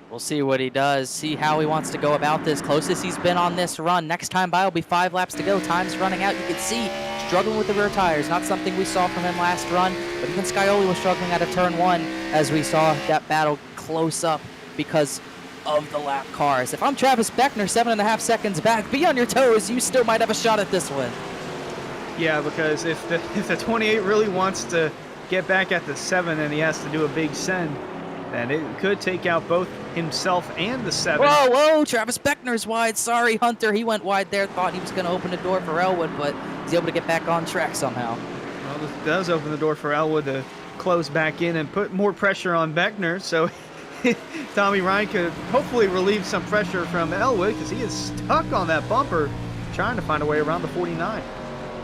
We'll see what he does, see how he wants to go about this. Closest he's been on this run. Next time by will be 5 laps to go. Time's running out. You can see struggling with the rear tires. Not something we saw from him last run, but even Scioli was struggling out of turn 1 as we saw that battle close up because of the lap cars. If I'm Travis Beckner, 7.5 seconds back, be on your toes. You still might have a shot at this one. Yeah, because if the 28 really wants to get back at the 7 and he has to do a big send, then it could take out both himself and the 7. Whoa, Travis Beckner's wide. Sorry, Hunter. He went wide there. Thought he was going to open the door for Elwood, but he's able to get back on track somehow. Well, this does open the door for Elwood to close back in and put more pressure on Beckner, so Tommy Ryan could hopefully relieve some pressure from Elwood because he is stuck on that bumper trying to find a way around the 49.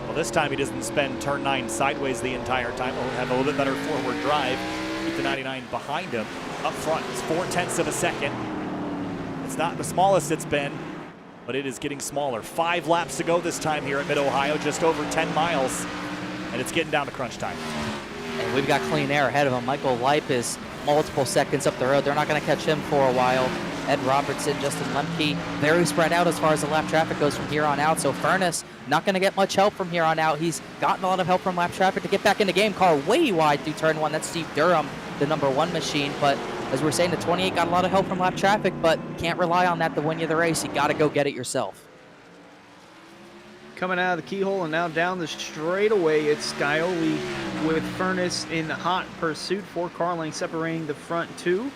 Well, this time he doesn't spend turn 9 sideways the entire time. He'll have a little bit better forward drive. Keep the 99 behind him. Up front, it's 0.4 of a second. It's not the smallest it's been, but it is getting smaller. 5 laps to go this time here at Mid-Ohio, just over 10 miles, and it's getting down to crunch time. And we've got clean air ahead of him. Michael Leip is multiple seconds up the road. They're not going to catch him for a while. Ed Robertson, Justin Lemke, very spread out as far as the lap traffic goes from here on out. So Furness not going to get much help from here on out. He's gotten a lot of help from lap traffic to get back in the game. Car way wide through turn 1. That's Steve Durham, the number 1 machine. But as we're saying, the 28 got a lot of help from lap traffic, but can't rely on that to win you the race. You got to go get it yourself. Coming out of the keyhole and now down the straightaway, it's Scioli with Furness in hot pursuit. 4 car lengths separating the front 2.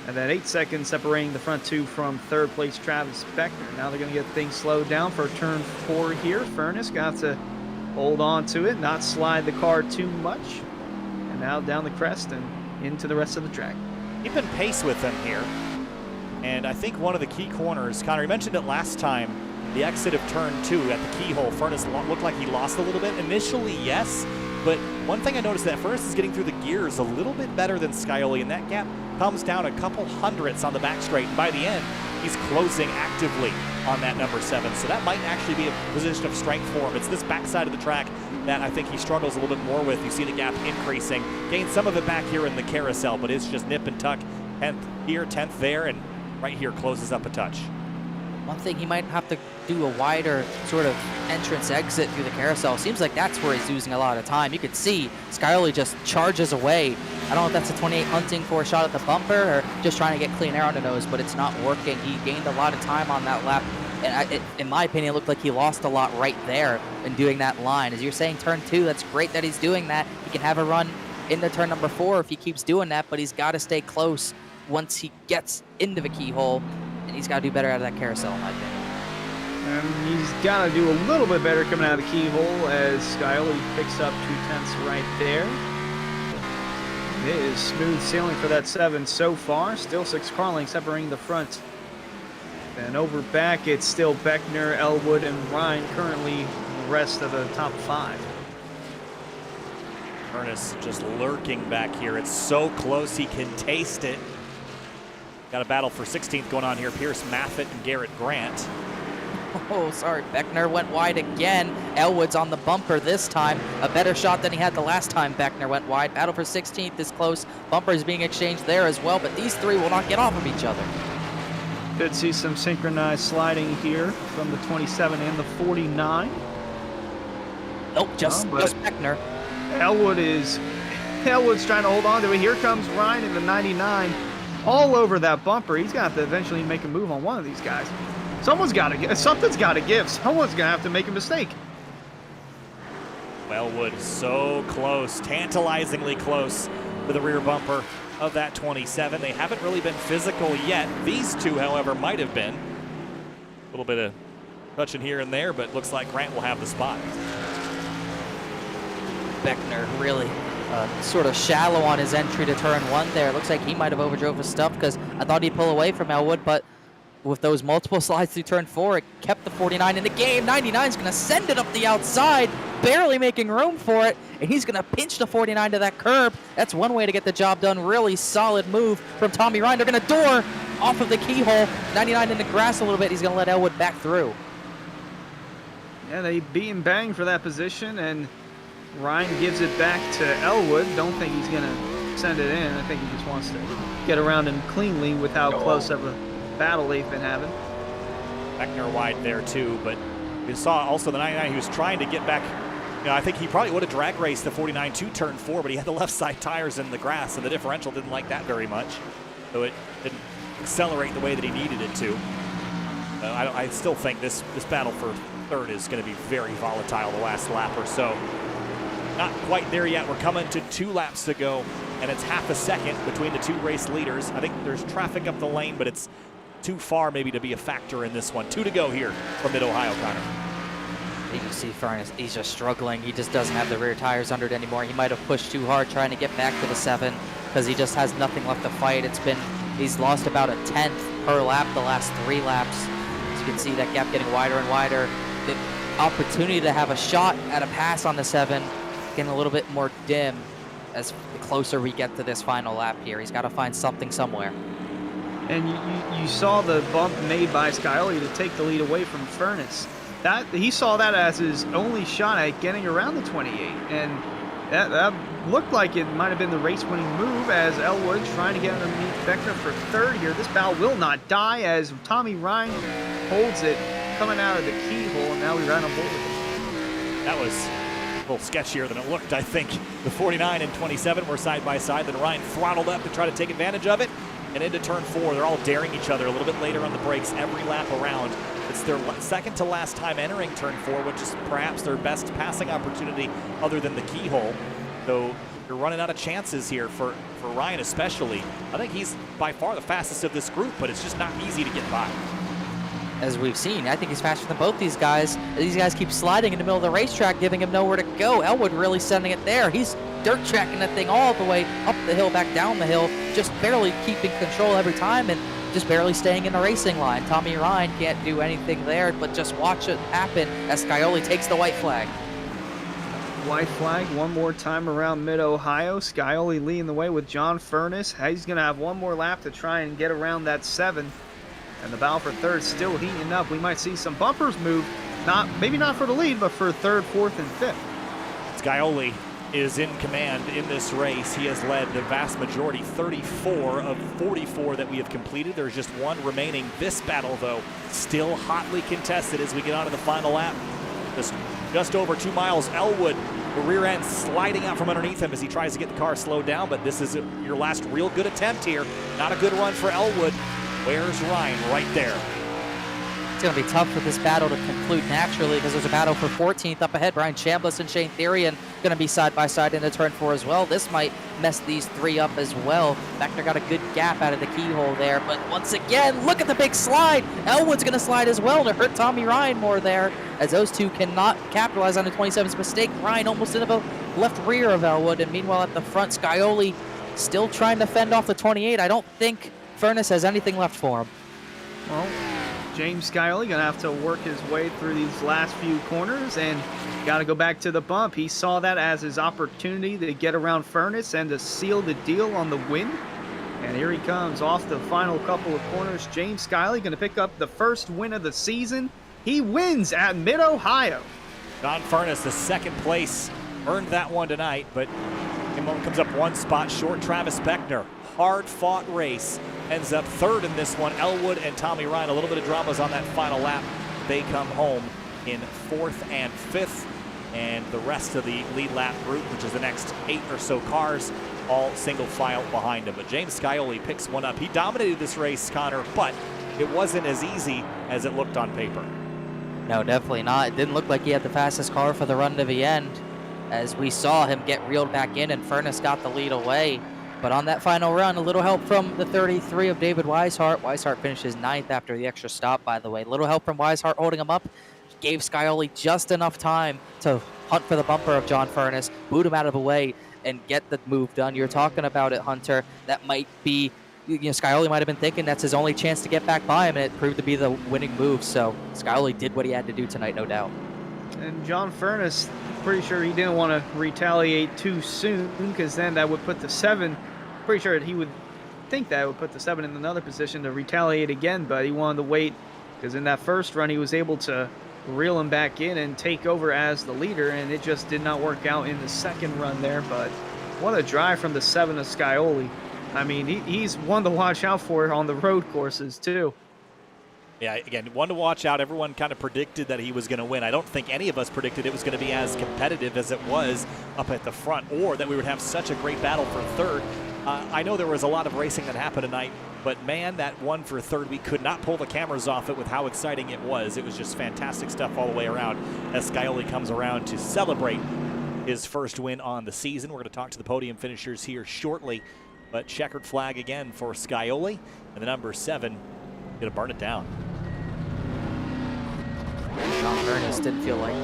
And then 8 seconds separating the front 2 from 3rd place Travis Beckner. Now they're going to get things slowed down for turn 4 here. Furness got to hold on to it, not slide the car too much. And now down the crest and into the rest of the track. Keeping pace with them here. And I think one of the key corners, Connor, you mentioned it last time, the exit of turn 2 at the keyhole. Furness looked like he lost a little bit. Initially, yes, But one thing I noticed that Furness is getting through the gears a little bit better than Scioli, and that gap comes down a couple hundredths on the back straight. And by the end, he's closing actively on that number 7. So that might actually be a position of strength for him. It's this backside of the track that I think he struggles a little bit more with. You see the gap increasing. Gained some of it back here in the carousel, but it's just nip and tuck. 10th here, 10th there, and right here closes up a touch. One thing, he might have to do a wider sort of entrance exit through the carousel. Seems like that's where he's losing a lot of time. You could see Scioli just charges away. I don't know if that's a 28 hunting for a shot at the bumper or just trying to get clean air on the nose, but it's not working. He gained a lot of time on that lap. And in my opinion, it looked like he lost a lot right there in doing that line. As you're saying, turn 2, that's great that he's doing that. He can have a run into turn number 4 if he keeps doing that, but he's got to stay close once he gets into the keyhole. And he's got to do better out of that carousel, in my opinion. And he's got to do a little bit better coming out of the keyhole as Scioli picks up 2/10 right there. It is smooth sailing for that 7 so far. Still 6 car lengths separating the front. And over back, it's still Beckner, Elwood, and Ryan currently the rest of the top 5. Furness just lurking back here. It's so close he can taste it. Got a battle for 16th going on here. Pierce Maffitt and Garrett Grant. Oh, sorry, Beckner went wide again. Elwood's on the bumper this time. A better shot than he had the last time Beckner went wide. Battle for 16th is close. Bumper is being exchanged there as well, but these 3 will not get off of each other. Could see some synchronized sliding here from the 27 and the 49. Nope, just Beckner. Elwood's trying to hold on to it. Here comes Ryan in the 99. All over that bumper. He's going to have to eventually make a move on one of these guys. Something's got to give. Someone's going to have to make a mistake. Elwood so close, tantalizingly close to the rear bumper of that 27. They haven't really been physical yet. These two, however, might have been. A little bit of touching here and there, but looks like Grant will have the spot. Beckner really sort of shallow on his entry to turn 1 there. Looks like he might have overdrove his stuff because I thought he'd pull away from Elwood, but with those multiple slides through turn 4, it kept the 49 in the game. 99's going to send it up the outside, barely making room for it, and he's going to pinch the 49 to that curb. That's one way to get the job done. Really solid move from Tommy Ryan. They're going to door off of the keyhole. 99 in the grass a little bit. He's going to let Elwood back through. Yeah, they beat and bang for that position, and Ryan gives it back to Elwood. Don't think he's going to send it in. I think he just wants to get around him cleanly with how close of a battle they've been having. Beckner wide there too, but you saw also the 99, he was trying to get back. You know, I think he probably would have drag raced the 49 to turn 4, but he had the left side tires in the grass, and the differential didn't like that very much. So it didn't accelerate the way that he needed it to. I still think this battle for 3rd is going to be very volatile the last lap or so. Not quite there yet. We're coming to 2 laps to go, and it's half a second between the 2 race leaders. I think there's traffic up the lane, but it's too far maybe to be a factor in this one. 2 to go here from Mid-Ohio, Connor. You can see Furness, he's just struggling. He just doesn't have the rear tires under it anymore. He might have pushed too hard trying to get back to the 7 because he just has nothing left to fight. He's lost about a 10th per lap the last 3 laps. As you can see that gap getting wider and wider. The opportunity to have a shot at a pass on the 7 getting a little bit more dim as the closer we get to this final lap here. He's got to find something somewhere. And you saw the bump made by Scioli to take the lead away from Furness. He saw that as his only shot at getting around the 28, and that looked like it might have been the race-winning move as Elwood trying to get underneath Beckner for 3rd here. This battle will not die as Tommy Ryan holds it coming out of the keyhole, and now we run on board with it. That was a little sketchier than it looked, I think. The 49 and 27 were side by side. Then Ryan throttled up to try to take advantage of it. And into turn 4, they're all daring each other a little bit later on the brakes every lap around. It's their second to last time entering turn 4, which is perhaps their best passing opportunity other than the keyhole. So you're running out of chances here for Ryan especially. I think he's by far the fastest of this group, but it's just not easy to get by. As we've seen, I think he's faster than both these guys. These guys keep sliding in the middle of the racetrack, giving him nowhere to go. Elwood really sending it there. He's dirt tracking that thing all the way up the hill, back down the hill, just barely keeping control every time and just barely staying in the racing line. Tommy Ryan can't do anything there, but just watch it happen as Scioli takes the white flag. white flag one more time around Mid-Ohio. Scioli leading the way with John Furness. He's going to have one more lap to try and get around that 7. And the battle for third still heating up. We might see some bumpers move. Maybe not for the lead, but for third, fourth, and fifth. Scioli is in command in this race. He has led the vast majority, 34 of 44 that we have completed. There's just one remaining. This battle, though, still hotly contested as we get onto the final lap. Just over 2 miles. Elwood, the rear end sliding out from underneath him as he tries to get the car slowed down, but this is your last real good attempt here. Not a good run for Elwood. Where's Ryan? Right there. It's going to be tough for this battle to conclude naturally because there's a battle for 14th up ahead. Brian Chambliss and Shane Therian going to be side by side into turn 4 as well. This might mess these 3 up as well. Beckner got a good gap out of the keyhole there, but once again, look at the big slide. Elwood's going to slide as well to hurt Tommy Ryan more there, as those two cannot capitalize on the 27's mistake. Ryan almost in the left rear of Elwood, and meanwhile at the front, Scioli still trying to fend off the 28. I don't think Furness has anything left for him. Well, James Scioli gonna have to work his way through these last few corners and got to go back to the bump. He saw that as his opportunity to get around Furness and to seal the deal on the win. And here he comes off the final couple of corners. James Scioli going to pick up the first win of the season. He wins at Mid-Ohio. John Furness, the second place, earned that one tonight, but comes up one spot short. Travis Beckner, hard-fought race, ends up third in this one. Elwood and Tommy Ryan, a little bit of dramas on that final lap. They come home in 4th and 5th, and the rest of the lead lap group, which is the next 8 or so cars, all single file behind him. But James Scioli picks one up. He dominated this race, Connor, but it wasn't as easy as it looked on paper. No, definitely not. It didn't look like he had the fastest car for the run to the end, as we saw him get reeled back in and Furness got the lead away. But on that final run, a little help from the 33 of David Weishart. Weishart finishes 9th after the extra stop, by the way. Little help from Weishart holding him up. Gave Scioli just enough time to hunt for the bumper of John Furness, boot him out of the way, and get the move done. You're talking about it, Hunter. That might be, Scioli might have been thinking that's his only chance to get back by him, and it proved to be the winning move. So Scioli did what he had to do tonight, no doubt. And John Furness, pretty sure he didn't want to retaliate too soon, because then that would put the 7, pretty sure he would think that would put the 7 in another position to retaliate again, but he wanted to wait, because in that first run he was able to reel him back in and take over as the leader, and it just did not work out in the second run there. But what a drive from the 7 of Scioli. I mean, he's one to watch out for on the road courses too. Yeah, again, one to watch out. Everyone kind of predicted that he was going to win. I don't think any of us predicted it was going to be as competitive as it was up at the front, or that we would have such a great battle for third. I know there was a lot of racing that happened tonight, but man, that one for third, we could not pull the cameras off it with how exciting it was. It was just fantastic stuff all the way around as Scioli comes around to celebrate his first win on the season. We're going to talk to the podium finishers here shortly, but checkered flag again for Scioli, and the number 7 going to burn it down. John Furness didn't feel like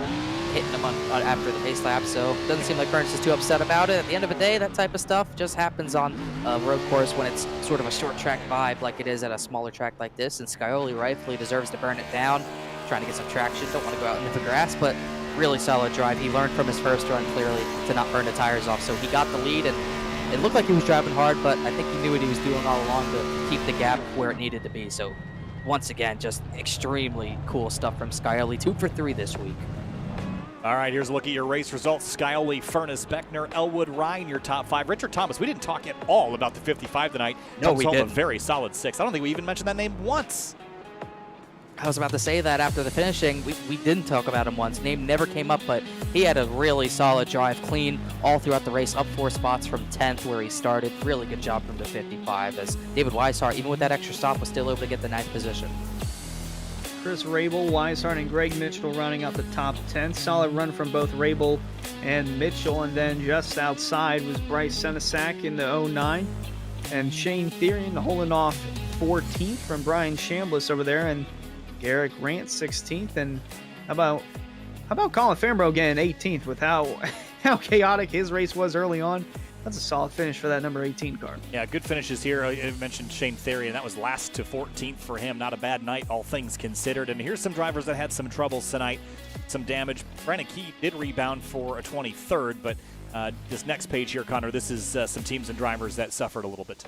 hitting him on after the pace lap, so doesn't seem like Furness is too upset about it. At the end of the day, that type of stuff just happens on a road course when it's sort of a short track vibe like it is at a smaller track like this, and Scioli rightfully deserves to burn it down, trying to get some traction. Don't want to go out into the grass, but really solid drive. He learned from his first run clearly to not burn the tires off, so he got the lead, and it looked like he was driving hard, but I think he knew what he was doing all along to keep the gap where it needed to be. So once again, just extremely cool stuff from Scioli. 2 for 3 this week. All right, here's a look at your race results. Scioli, Furness, Beckner, Elwood, Ryan, your top 5. Richard Thomas, we didn't talk at all about the 55 tonight. No, we didn't. A very solid 6. I don't think we even mentioned that name once. I was about to say that after the finishing, we didn't talk about him once. Name never came up, but he had a really solid drive, clean all throughout the race, up 4 spots from 10th where he started. Really good job from the 55, as David Weishart, even with that extra stop, was still able to get the 9th position. Chris Rabel, Weishart, and Greg Mitchell running out the top 10. Solid run from both Rabel and Mitchell, and then just outside was Bryce Senesac in the 09, and Shane Therian holding off 14th from Brian Chambliss over there, and Garrick Rant 16th. And how about Colin Fambrough getting 18th with how chaotic his race was early on. That's a solid finish for that number 18 car. Yeah, good finishes here. I mentioned Shane Theory, and that was last to 14th for him. Not a bad night, all things considered. And here's some drivers that had some troubles tonight, some damage. Brandon Key did rebound for a 23rd, but this next page here, Connor, this is some teams and drivers that suffered a little bit.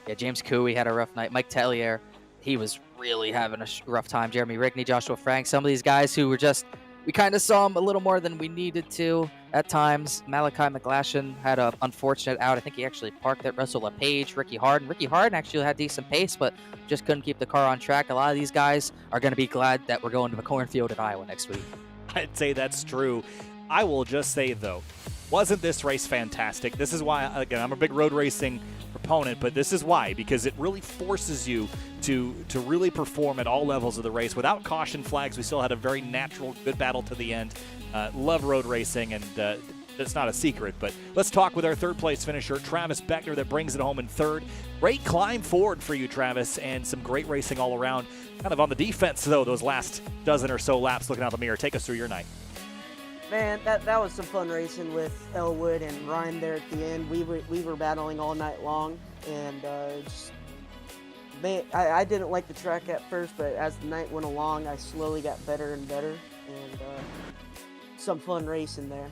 Yeah, James Cooey had a rough night. Mike Tellier, he was really having a rough time. Jeremy Rigney, Joshua Frank, some of these guys who were just, we kind of saw them a little more than we needed to at times. Malachi McGlashan had an unfortunate out. I think he actually parked at Russell LePage. Ricky Harden actually had decent pace, but just couldn't keep the car on track. A lot of these guys are going to be glad that we're going to the cornfield at Iowa next week. I'd say that's true. I will just say, though, wasn't this race fantastic? This is why, again, I'm a big road racing proponent, but this is why, because it really forces you to really perform at all levels of the race. Without caution flags, we still had a very natural, good battle to the end. Love road racing, and it's not a secret, but let's talk with our third place finisher, Travis Beckner, that brings it home in third. Great climb forward for you, Travis, and some great racing all around. Kind of on the defense, though, those last dozen or so laps looking out the mirror. Take us through your night. Man, that was some fun racing with Elwood and Ryan there at the end. We were battling all night long, and I didn't like the track at first, but as the night went along, I slowly got better and better, and some fun racing there.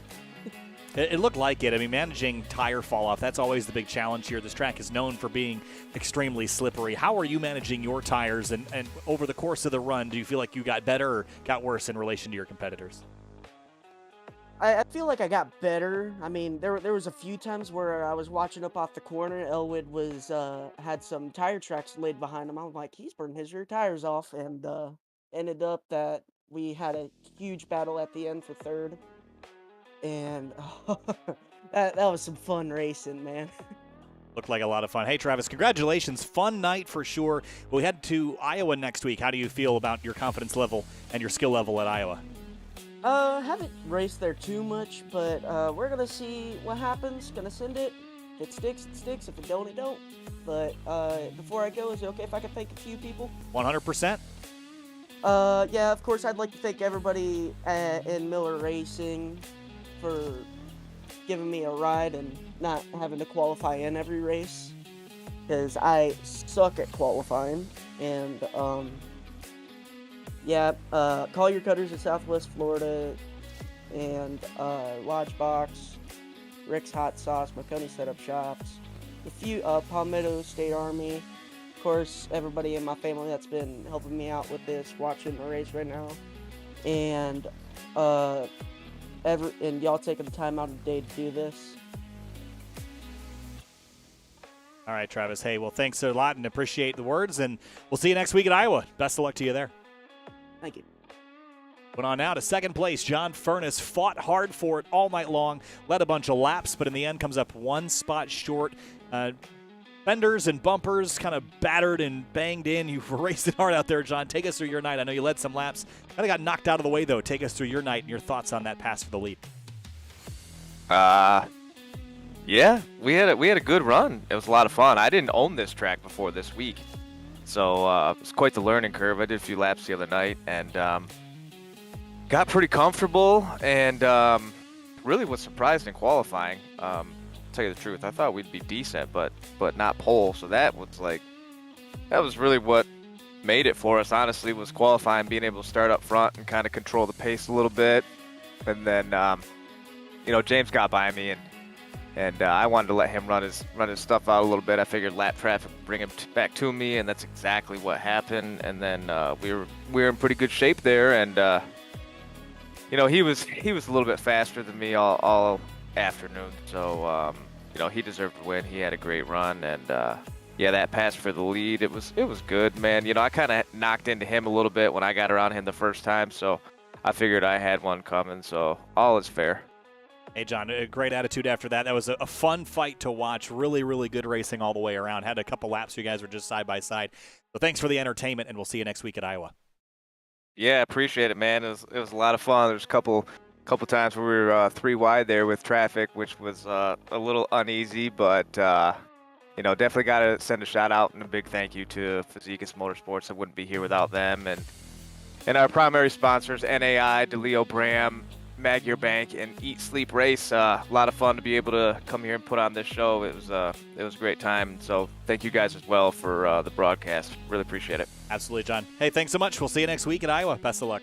It looked like it. I mean, managing tire fall off, that's always the big challenge here. This track is known for being extremely slippery. How are you managing your tires, and over the course of the run, do you feel like you got better or got worse in relation to your competitors? I feel like I got better. I mean, there was a few times where I was watching up off the corner. Elwood had some tire tracks laid behind him. I was like, he's burning his rear tires off, and ended up that we had a huge battle at the end for third. And that was some fun racing, man. Looked like a lot of fun. Hey, Travis, congratulations. Fun night for sure. We head to Iowa next week. How do you feel about your confidence level and your skill level at Iowa? Haven't raced there too much, but we're gonna see what happens. Gonna send it. If it sticks, it sticks. If it don't, it don't. But before I go, is it okay if I can thank a few people? 100%. Yeah, of course, I'd like to thank everybody in Miller Racing for giving me a ride and not having to qualify in every race, because I suck at qualifying. And yeah, Collier Cutters in Southwest Florida, and Lodgebox, Rick's Hot Sauce, Marconi Setup Shops, a few Palmetto State Army, of course, everybody in my family that's been helping me out with this, watching the race right now, and y'all taking the time out of the day to do this. All right, Travis. Hey, well, thanks a lot and appreciate the words, and we'll see you next week at Iowa. Best of luck to you there. Thank you. Went on now to second place. John Furness fought hard for it all night long, led a bunch of laps, but in the end comes up one spot short. Fenders and bumpers kind of battered and banged in. You were racing hard out there, John. Take us through your night. I know you led some laps. Kind of got knocked out of the way, though. Take us through your night and your thoughts on that pass for the lead. Yeah, we had a good run. It was a lot of fun. I didn't own this track before this week, so it was quite the learning curve. I did a few laps the other night and got pretty comfortable, and really was surprised in qualifying. Tell you the truth, I thought we'd be decent, but not pole. So that was really what made it for us. Honestly, was qualifying, being able to start up front and kind of control the pace a little bit, and then James got by me and I wanted to let him run his stuff out a little bit. I figured lap traffic would bring him back to me, and that's exactly what happened. And then we were in pretty good shape there, and he was a little bit faster than me all afternoon. So he deserved to win. He had a great run, and that pass for the lead, it was good, man. I kind of knocked into him a little bit when I got around him the first time, so I figured I had one coming. So all is fair. Hey, John, a great attitude after that. That was a fun fight to watch. Really, really good racing all the way around. Had a couple laps. You guys were just side by side. So thanks for the entertainment, and we'll see you next week at Iowa. Yeah, appreciate it, man. It was a lot of fun. There's a couple times where we were 3 wide there with traffic, which was a little uneasy, but definitely got to send a shout out and a big thank you to Physicus Motorsports. I wouldn't be here without them, and our primary sponsors, NAI, DeLeo Bram, Magyar Bank and Eat Sleep Race. A lot of fun to be able to come here and put on this show. It was a great time. So thank you guys as well for the broadcast. Really appreciate it. Absolutely, John. Hey, thanks so much. We'll see you next week at Iowa. Best of luck.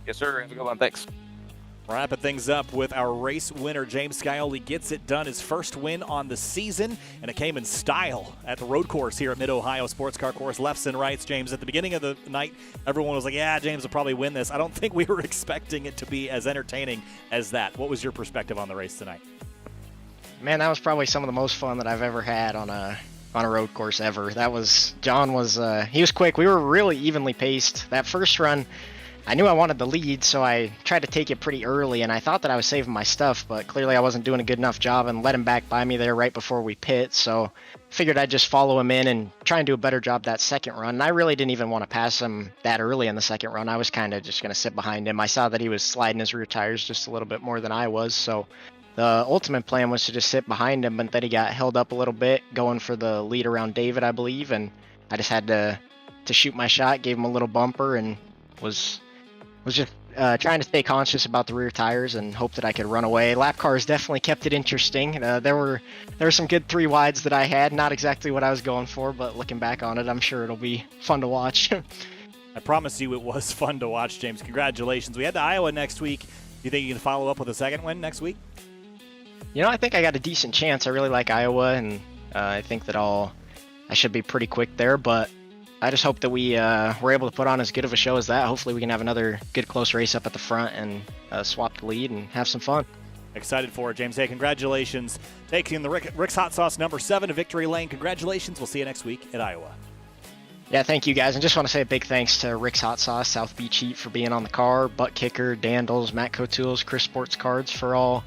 Yes, sir. Have a good one. Thanks. Wrapping things up with our race winner, James Scioli gets it done. His first win on the season, and it came in style at the road course here at Mid-Ohio Sports Car Course. Lefts and rights, James. At the beginning of the night, everyone was like, yeah, James will probably win this. I don't think we were expecting it to be as entertaining as that. What was your perspective on the race tonight? Man, that was probably some of the most fun that I've ever had on a road course ever. John was he was quick. We were really evenly paced. That first run, I knew I wanted the lead, so I tried to take it pretty early, and I thought that I was saving my stuff, but clearly I wasn't doing a good enough job and let him back by me there right before we pit, so figured I'd just follow him in and try and do a better job that second run. And I really didn't even want to pass him that early in the second run. I was kind of just going to sit behind him. I saw that he was sliding his rear tires just a little bit more than I was, so the ultimate plan was to just sit behind him, but then he got held up a little bit going for the lead around David, I believe, and I just had to shoot my shot, gave him a little bumper, and was just trying to stay conscious about the rear tires and hope that I could run away. Lap cars definitely kept it interesting. There were some good 3 wides that I had, not exactly what I was going for, but looking back on it, I'm sure it'll be fun to watch. I promise you it was fun to watch, James. Congratulations. We head to Iowa next week. Do you think you can follow up with a second win next week? You know, I think I got a decent chance. I really like Iowa, and I think that I should be pretty quick there, but I just hope that we were able to put on as good of a show as that. Hopefully we can have another good close race up at the front and swap the lead and have some fun. Excited for it, James. Hey, congratulations. Taking the Rick's Hot Sauce number 7 to victory lane. Congratulations. We'll see you next week at Iowa. Yeah, thank you guys. And just want to say a big thanks to Rick's Hot Sauce, South Beach Heat for being on the car, Butt Kicker, Dandles, Matt Tools, Chris Sports Cards for all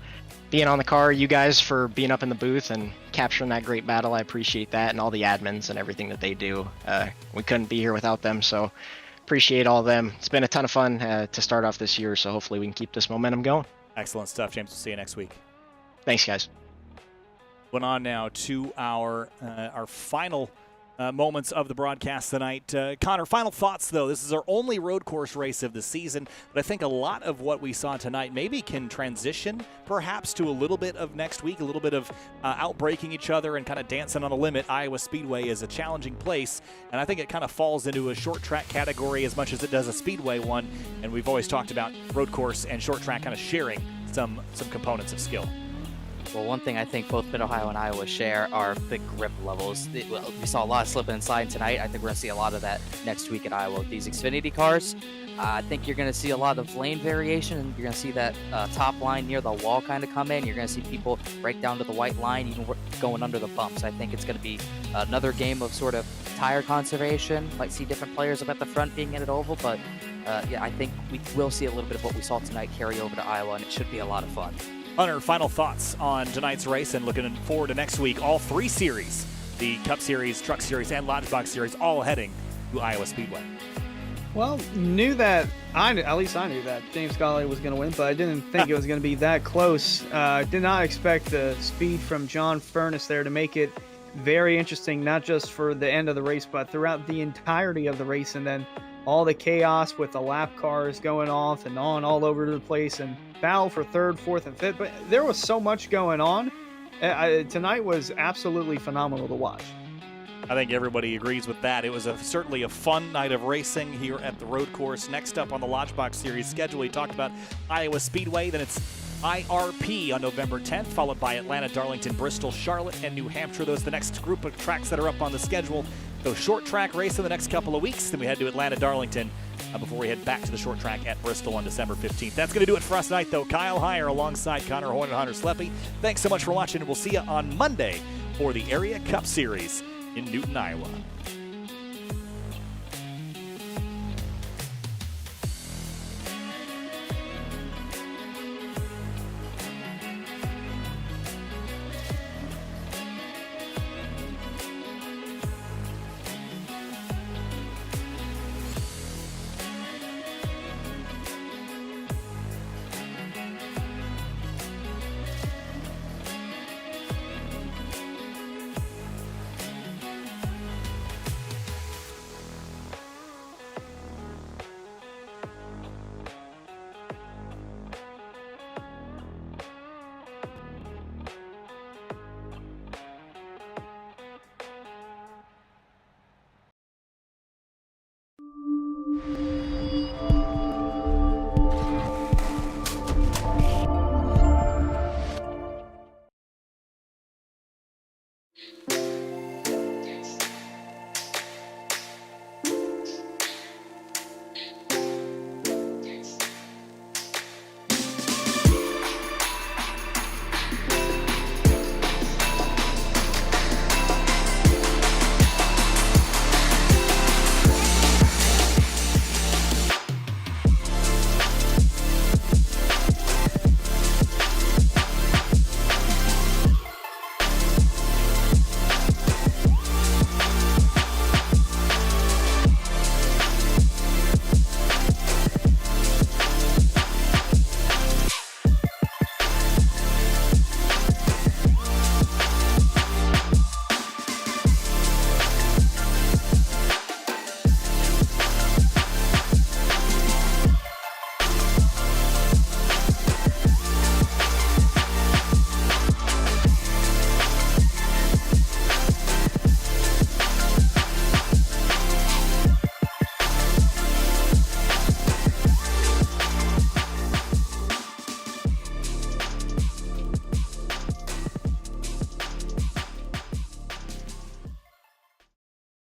being on the car, you guys for being up in the booth and capturing that great battle. I appreciate that, and all the admins and everything that they do. We couldn't be here without them, so appreciate all of them. It's been a ton of fun to start off this year, so hopefully we can keep this momentum going. Excellent stuff, James. We'll see you next week. Thanks, guys. Went on now to our final moments of the broadcast tonight. Connor, final thoughts, though. This is our only road course race of the season, but I think a lot of what we saw tonight maybe can transition perhaps to a little bit of next week, a little bit of outbreaking each other and kind of dancing on the limit. Iowa Speedway is a challenging place, and I think it kind of falls into a short track category as much as it does a Speedway one, and we've always talked about road course and short track kind of sharing some components of skill. Well, one thing I think both Mid-Ohio and Iowa share are the grip levels. We saw a lot of slipping and sliding tonight. I think we're going to see a lot of that next week at Iowa with these Xfinity cars. I think you're going to see a lot of lane variation, and you're going to see that top line near the wall kind of come in. You're going to see people break down to the white line, even going under the bumps. I think it's going to be another game of sort of tire conservation. Might see different players up at the front being in it oval, but yeah, I think we will see a little bit of what we saw tonight carry over to Iowa, and it should be a lot of fun. Hunter, final thoughts on tonight's race and looking forward to next week. All 3 series, the Cup Series, Truck Series, and Lodgebox Series, all heading to Iowa Speedway. Well, at least I knew that James Scioli was going to win, but I didn't think it was going to be that close. Did not expect the speed from John Furness there to make it very interesting, not just for the end of the race, but throughout the entirety of the race, and then all the chaos with the lap cars going off and on all over the place, and battle for 3rd, 4th, and 5th. But there was so much going on. Tonight was absolutely phenomenal to watch. I think everybody agrees with that. It was certainly a fun night of racing here at the road course. Next up on the Lodgebox Series schedule, we talked about Iowa Speedway. Then it's IRP on November 10th, followed by Atlanta, Darlington, Bristol, Charlotte, and New Hampshire. Those are the next group of tracks that are up on the schedule. So short track race in the next couple of weeks. Then we head to Atlanta, Darlington, before we head back to the short track at Bristol on December 15th. That's going to do it for us tonight, though. Kyle Heyer alongside Connor Horn and Hunter Sleppy. Thanks so much for watching, and we'll see you on Monday for the Area Cup Series in Newton, Iowa.